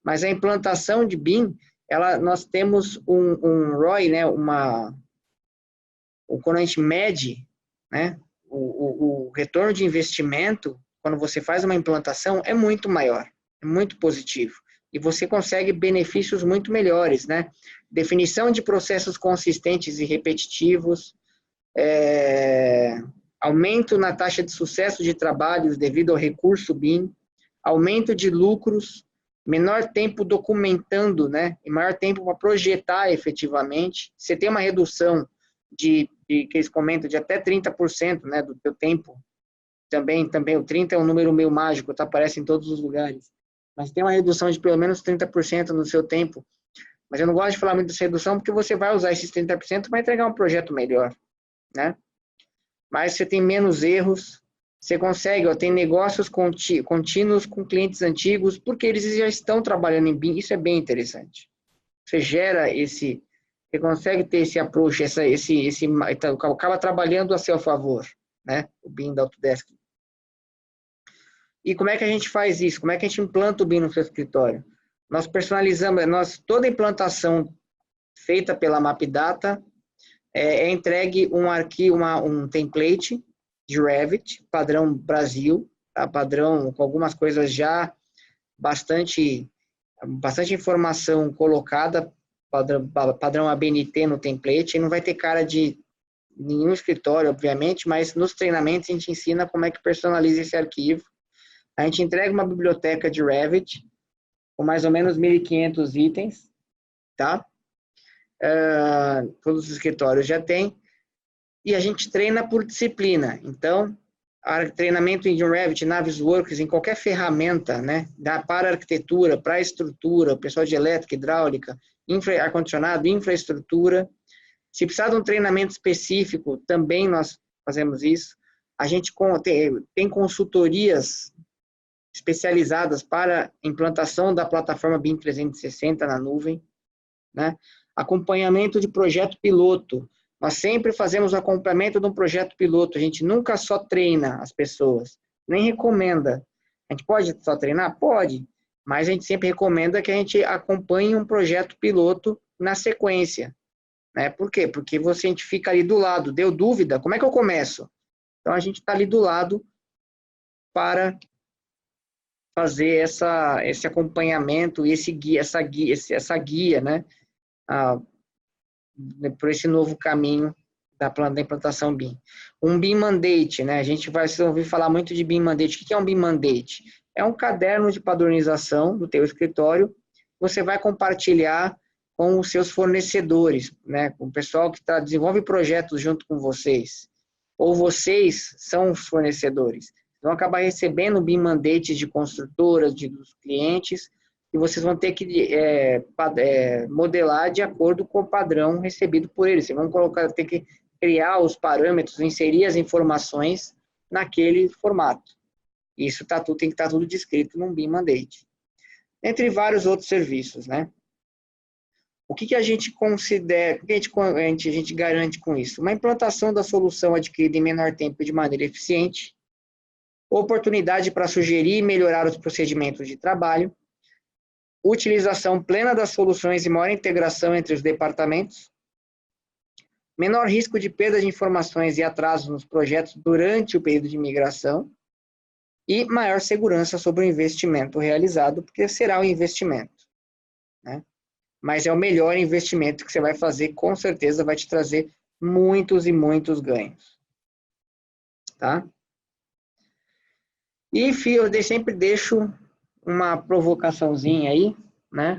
Mas a implantação de BIM, nós temos um ROI, né, quando a gente mede, né, o retorno de investimento, quando você faz uma implantação, é muito maior, é muito positivo. E você consegue benefícios muito melhores, né? Definição de processos consistentes e repetitivos, aumento na taxa de sucesso de trabalhos devido ao recurso BIM, aumento de lucros, menor tempo documentando, né? E maior tempo para projetar efetivamente. Você tem uma redução que eles comentam de até 30%, né, do teu tempo. Também o 30 é um número meio mágico, tá? Aparece em todos os lugares. Mas tem uma redução de pelo menos 30% no seu tempo. Mas eu não gosto de falar muito dessa redução, porque você vai usar esses 30% para entregar um projeto melhor, né? Mas você tem menos erros, você consegue, tem negócios contínuos com clientes antigos, porque eles já estão trabalhando em BIM, isso é bem interessante. Você gera você consegue ter esse approach, acaba trabalhando a seu favor, né? O BIM da Autodesk. E como é que a gente faz isso? Como é que a gente implanta o BIM no seu escritório? Nós personalizamos, toda implantação feita pela Mapdata é entregue um arquivo, um template de Revit, padrão Brasil, tá? Padrão com algumas coisas já bastante informação colocada, padrão ABNT no template, e não vai ter cara de nenhum escritório, obviamente, mas nos treinamentos a gente ensina como é que personaliza esse arquivo. A gente entrega uma biblioteca de Revit, com mais ou menos 1.500 itens, tá? Todos os escritórios já têm, e a gente treina por disciplina. Então, treinamento em Revit, Navisworks, em qualquer ferramenta, né? Para arquitetura, para estrutura, o pessoal de elétrica, hidráulica, ar-condicionado, infraestrutura. Se precisar de um treinamento específico, também nós fazemos isso. A gente tem consultorias especializadas para implantação da plataforma BIM 360 na nuvem, né? Acompanhamento de projeto piloto. Nós sempre fazemos o acompanhamento de um projeto piloto. A gente nunca só treina as pessoas, nem recomenda. A gente pode só treinar? Pode, mas a gente sempre recomenda que a gente acompanhe um projeto piloto na sequência, né? Por quê? Porque a gente fica ali do lado. Deu dúvida? Como é que eu começo? Então, a gente está ali do lado para fazer esse acompanhamento e essa guia, né? Por esse novo caminho da implantação BIM. Um BIM Mandate, né? A gente vai ouvir falar muito de BIM Mandate. O que é um BIM Mandate? É um caderno de padronização do teu escritório. Você vai compartilhar com os seus fornecedores, né? Com o pessoal que desenvolve projetos junto com vocês. Ou vocês são os fornecedores. Vão acabar recebendo BIM Mandates de construtoras, dos clientes, e vocês vão ter que modelar de acordo com o padrão recebido por eles. Vocês vão ter que criar os parâmetros, inserir as informações naquele formato. Isso tem que estar tudo descrito num BIM Mandate. Entre vários outros serviços, né? O que a gente considera, o que a gente garante com isso? Uma implantação da solução adquirida em menor tempo e de maneira eficiente, oportunidade para sugerir e melhorar os procedimentos de trabalho, utilização plena das soluções e maior integração entre os departamentos, menor risco de perda de informações e atrasos nos projetos durante o período de migração e maior segurança sobre o investimento realizado, porque será um investimento, né? Mas é o melhor investimento que você vai fazer, com certeza vai te trazer muitos e muitos ganhos, tá? E, eu sempre deixo uma provocaçãozinha aí, né?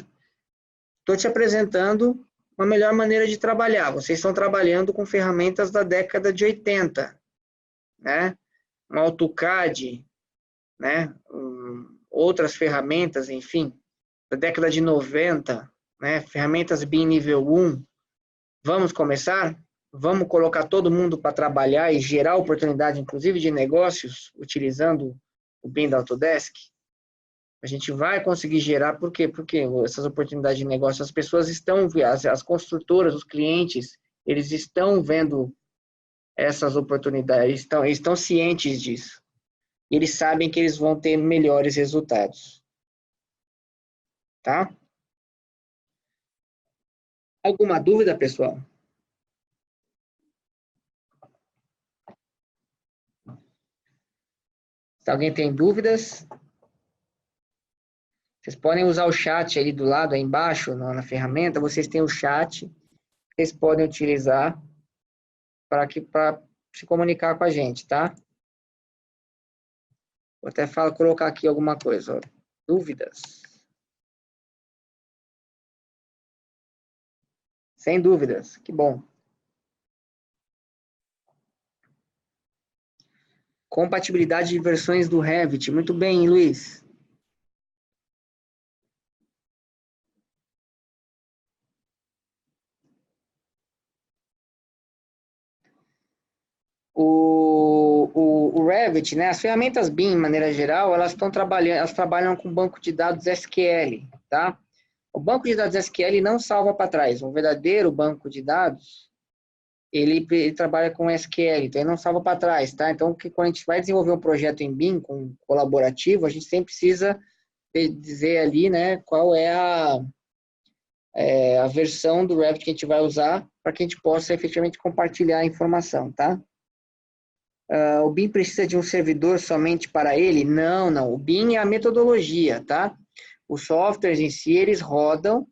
Estou te apresentando uma melhor maneira de trabalhar. Vocês estão trabalhando com ferramentas da década de 80, né? Um AutoCAD, né? Outras ferramentas, enfim, da década de 90, né? Ferramentas BIM nível 1. Vamos começar? Vamos colocar todo mundo para trabalhar e gerar oportunidade, inclusive de negócios, utilizando o BIM da Autodesk? A gente vai conseguir gerar, por quê? Porque essas oportunidades de negócio, as pessoas estão, as construtoras, os clientes, eles estão vendo essas oportunidades, estão cientes disso. E eles sabem que eles vão ter melhores resultados. Tá? Alguma dúvida, pessoal? Se alguém tem dúvidas, vocês podem usar o chat ali do lado, aí embaixo, na ferramenta, vocês têm o chat, vocês podem utilizar para se comunicar com a gente, tá? Vou até colocar aqui alguma coisa, ó. Dúvidas? Sem dúvidas, que bom. Compatibilidade de versões do Revit. Muito bem, Luiz. O Revit, né, as ferramentas BIM, de maneira geral, elas trabalham com banco de dados SQL, tá? O banco de dados SQL não salva para trás. Um verdadeiro banco de dados, ele trabalha com SQL, então ele não salva para trás, tá? Então, quando a gente vai desenvolver um projeto em BIM, com colaborativo, a gente sempre precisa dizer ali, né, qual é a versão do Revit que a gente vai usar para que a gente possa efetivamente compartilhar a informação, tá? O BIM precisa de um servidor somente para ele? Não, não. O BIM é a metodologia, tá? Os softwares em si, eles rodam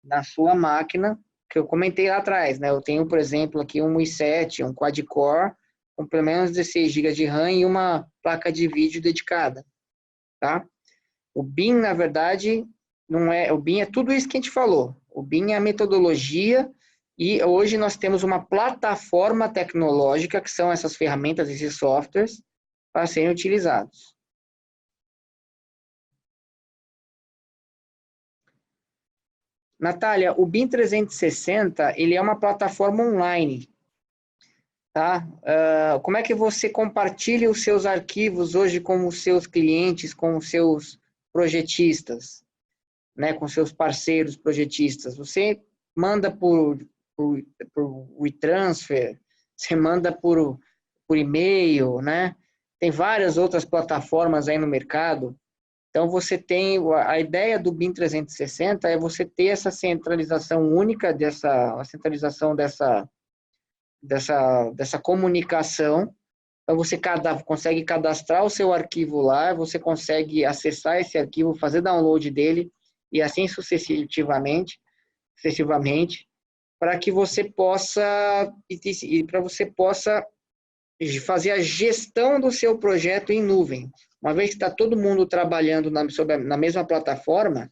na sua máquina, que eu comentei lá atrás, né? Eu tenho, por exemplo, aqui um i7, um quad-core, com pelo menos 16 GB de RAM e uma placa de vídeo dedicada, tá? O BIM, na verdade, não é... O BIM é tudo isso que a gente falou. O BIM é a metodologia e hoje nós temos uma plataforma tecnológica, que são essas ferramentas, esses softwares, para serem utilizados. Natália, o BIM 360, ele é uma plataforma online, tá? Como é que você compartilha os seus arquivos hoje com os seus clientes, com os seus projetistas, né? Com seus parceiros projetistas? Você manda por WeTransfer, você manda por e-mail, né? Tem várias outras plataformas aí no mercado. Então, você tem, a ideia do BIM 360 é você ter essa centralização única, a centralização dessa comunicação. Então, você consegue cadastrar o seu arquivo lá, você consegue acessar esse arquivo, fazer download dele, e assim sucessivamente, para que você possa fazer a gestão do seu projeto em nuvem. Uma vez que está todo mundo trabalhando na mesma plataforma,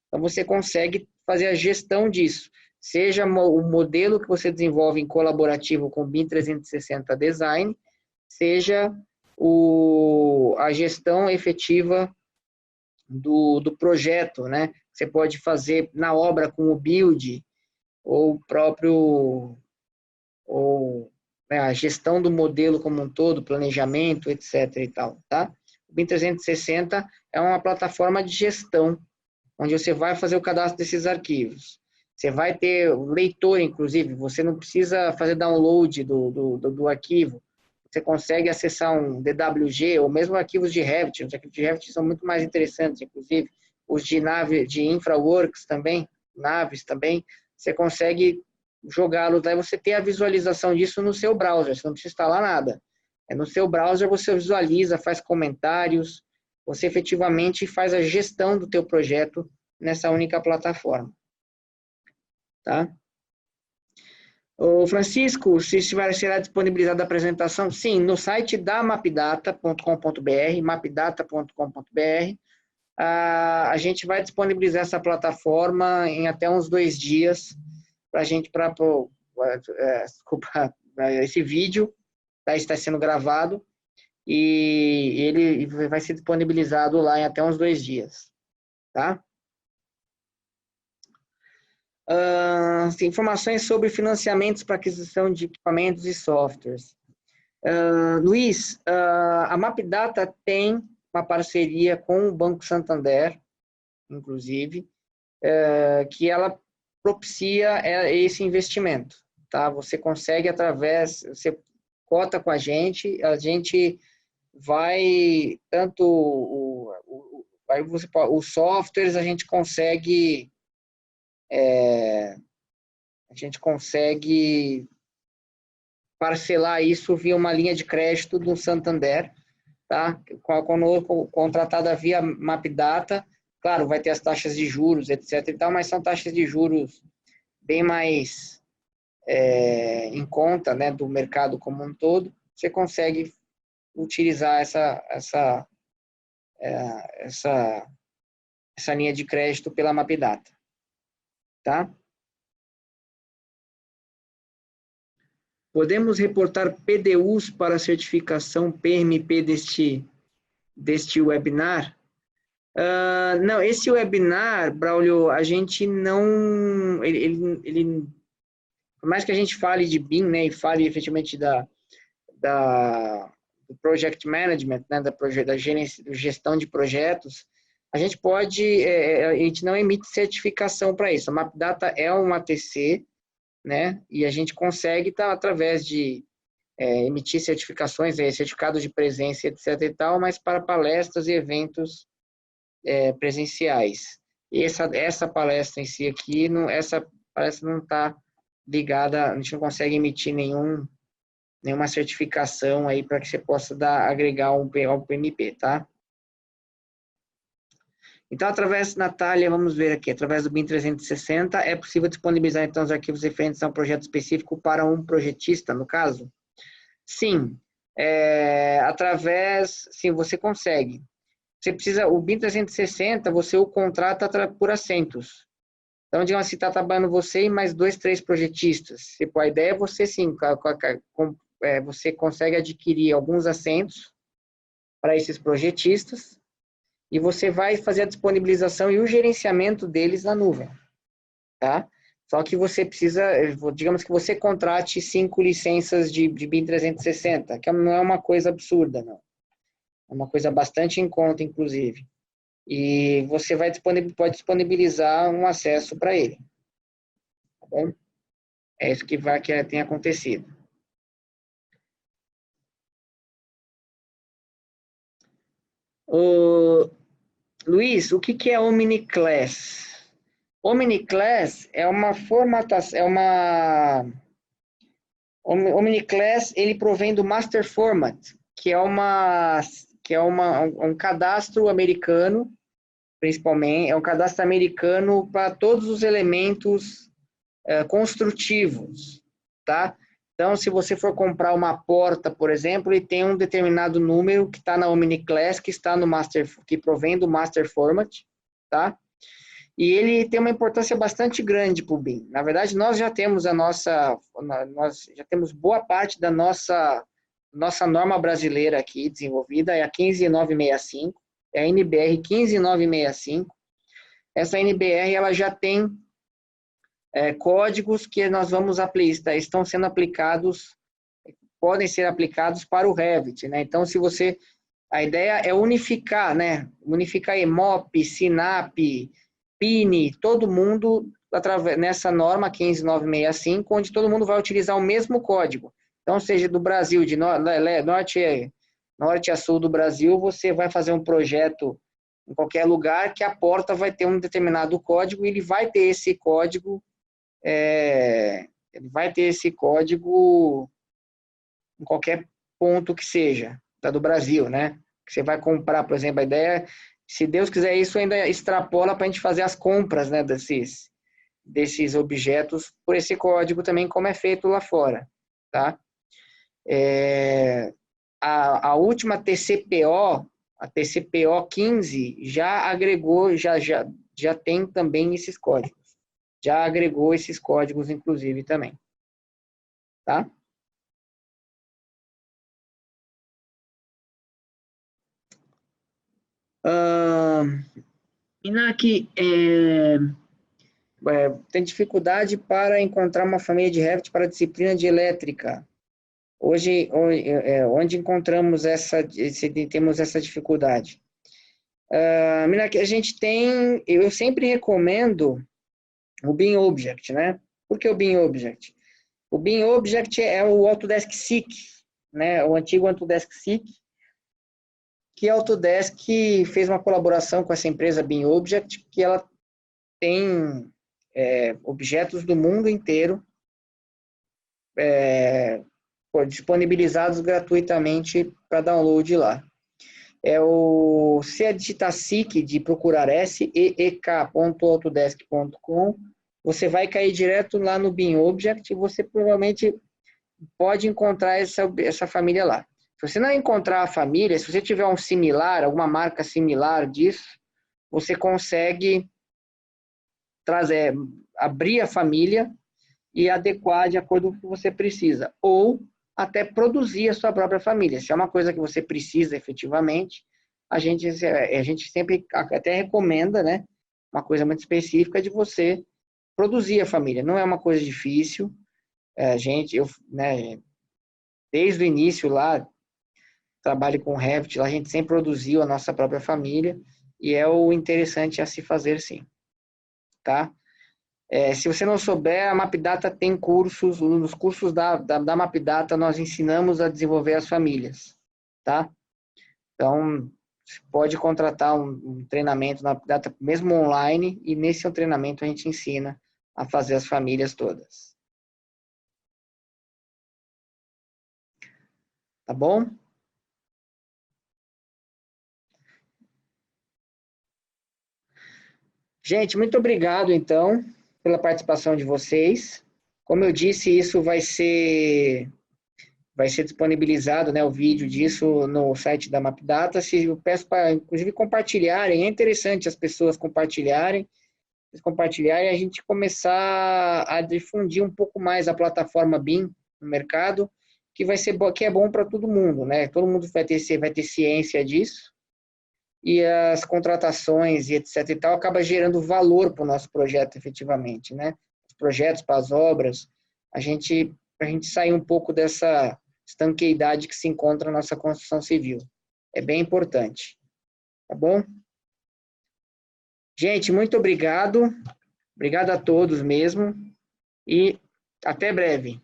então você consegue fazer a gestão disso. Seja o modelo que você desenvolve em colaborativo com o BIM 360 Design, seja a gestão efetiva do projeto, né? Você pode fazer na obra com o build, ou próprio, a gestão do modelo como um todo, planejamento, etc. e tal, tá? O BIM 360 é uma plataforma de gestão, onde você vai fazer o cadastro desses arquivos. Você vai ter o leitor, inclusive, você não precisa fazer download do arquivo. Você consegue acessar um DWG ou mesmo arquivos de Revit. Os arquivos de Revit são muito mais interessantes, inclusive os de nave, de InfraWorks também, naves também. Você consegue jogá-los lá e você tem a visualização disso no seu browser. Você não precisa instalar nada. No seu browser você visualiza, faz comentários, você efetivamente faz a gestão do teu projeto nessa única plataforma. Tá? Ô Francisco, se será disponibilizada a apresentação? Sim, no site da mapdata.com.br, mapdata.com.br, a gente vai disponibilizar essa plataforma em até uns 2 dias para a gente, desculpa, esse vídeo está sendo gravado e ele vai ser disponibilizado lá em até uns 2 dias, tá? Informações sobre financiamentos para aquisição de equipamentos e softwares. Luiz, a Mapdata tem uma parceria com o Banco Santander, inclusive, que ela propicia esse investimento. Tá? Você consegue você cota com a gente vai, tanto os softwares, a gente consegue parcelar isso via uma linha de crédito do Santander, tá? Contratada via Mapdata, claro, vai ter as taxas de juros, etc. e tal, mas são taxas de juros bem mais em conta, né, do mercado como um todo. Você consegue utilizar essa linha de crédito pela Mapdata, tá? Podemos reportar PDUs para certificação PMP deste webinar? Não, esse webinar, Braulio, a gente não... por mais que a gente fale de BIM, né, e fale efetivamente do Project Management, né, da gestão de projetos, a gente não emite certificação para isso. A Mapdata é uma ATC, né, e a gente consegue, através de emitir certificações, certificados de presença, etc. e tal, mas para palestras e eventos presenciais. E essa palestra em si aqui, essa palestra não está ligada, a gente não consegue emitir nenhuma certificação aí para que você possa agregar ao PMP, tá? Então, Natália, vamos ver aqui, através do BIM 360, é possível disponibilizar, então, os arquivos referentes a um projeto específico para um projetista, no caso? Sim, sim, você consegue. Você precisa, o BIM 360, você o contrata por assentos. Então, digamos assim, está trabalhando você e mais 2, 3 projetistas. A ideia é você, sim, você consegue adquirir alguns assentos para esses projetistas, e você vai fazer a disponibilização e o gerenciamento deles na nuvem, tá? Só que você precisa, digamos que você contrate 5 licenças de BIM 360, que não é uma coisa absurda, não. É uma coisa bastante em conta, inclusive. E você pode disponibilizar um acesso para ele. Tá bom? É isso que tem acontecido. Luiz, o que é OmniClass? OmniClass é uma formatação, OmniClass, ele provém do Master Format, que é um cadastro americano, principalmente, é um cadastro americano para todos os elementos construtivos, tá? Então, se você for comprar uma porta, por exemplo, ele tem um determinado número que está na OmniClass, que provém do Master Format, tá? E ele tem uma importância bastante grande para o BIM. Na verdade, nós já temos boa parte da nossa norma brasileira aqui desenvolvida, é a 15965, é a NBR 15965. Essa NBR, ela já tem códigos que nós vamos aplicar, estão sendo aplicados, podem ser aplicados para o Revit, né? Então, a ideia é unificar, né? Unificar EMOP, SINAP, PINE, todo mundo nessa norma 15965, onde todo mundo vai utilizar o mesmo código. Então, seja do Brasil, de norte a sul do Brasil, você vai fazer um projeto em qualquer lugar que a porta vai ter um determinado código e ele vai ter esse código, em qualquer ponto que seja, do Brasil, né? Que você vai comprar, por exemplo, a ideia, se Deus quiser, isso ainda extrapola para a gente fazer as compras, né, desses objetos por esse código também, como é feito lá fora, tá? A última TCPO, a TCPO 15, já agregou, já tem também esses códigos. Já agregou esses códigos, inclusive, também. Tá? Inak, tem dificuldade para encontrar uma família de Revit para a disciplina de elétrica. Hoje, onde encontramos temos essa dificuldade? Inak, a gente tem, eu sempre recomendo o BIM Object, né? Por que o BIM Object? O BIM Object é o Autodesk SIC, né? O antigo Autodesk SIC, que a Autodesk fez uma colaboração com essa empresa BIM Object, que ela tem objetos do mundo inteiro disponibilizados gratuitamente para download lá. Se a digitar SIC, de procurar seek.autodesk.com, você vai cair direto lá no BIM Object e você provavelmente pode encontrar essa família lá. Se você não encontrar a família, se você tiver um similar, alguma marca similar disso, você consegue abrir a família e adequar de acordo com o que você precisa. Ou até produzir a sua própria família. Se é uma coisa que você precisa efetivamente, a gente sempre até recomenda, né, uma coisa muito específica de você produzir a família. Não é uma coisa difícil. Desde o início lá, trabalho com Revit, a gente sempre produziu a nossa própria família e é o interessante a se fazer, sim. Tá? Se você não souber, a Mapdata tem cursos, nos cursos da Mapdata nós ensinamos a desenvolver as famílias, tá? Então, você pode contratar um treinamento na Mapdata, mesmo online, e nesse treinamento a gente ensina a fazer as famílias todas. Tá bom? Gente, muito obrigado, então, pela participação de vocês. Como eu disse, isso vai ser disponibilizado, né, o vídeo disso no site da Mapdata. Eu peço para, inclusive, compartilharem. É interessante as pessoas compartilharem e a gente começar a difundir um pouco mais a plataforma BIM no mercado, que é bom para todo mundo, né? Todo mundo vai ter ciência disso. E as contratações e etc e tal acaba gerando valor para o nosso projeto efetivamente, né? Os projetos para as obras, a gente sair um pouco dessa estanqueidade que se encontra na nossa construção civil. É bem importante. Tá bom? Gente, muito obrigado. Obrigado a todos mesmo. E até breve.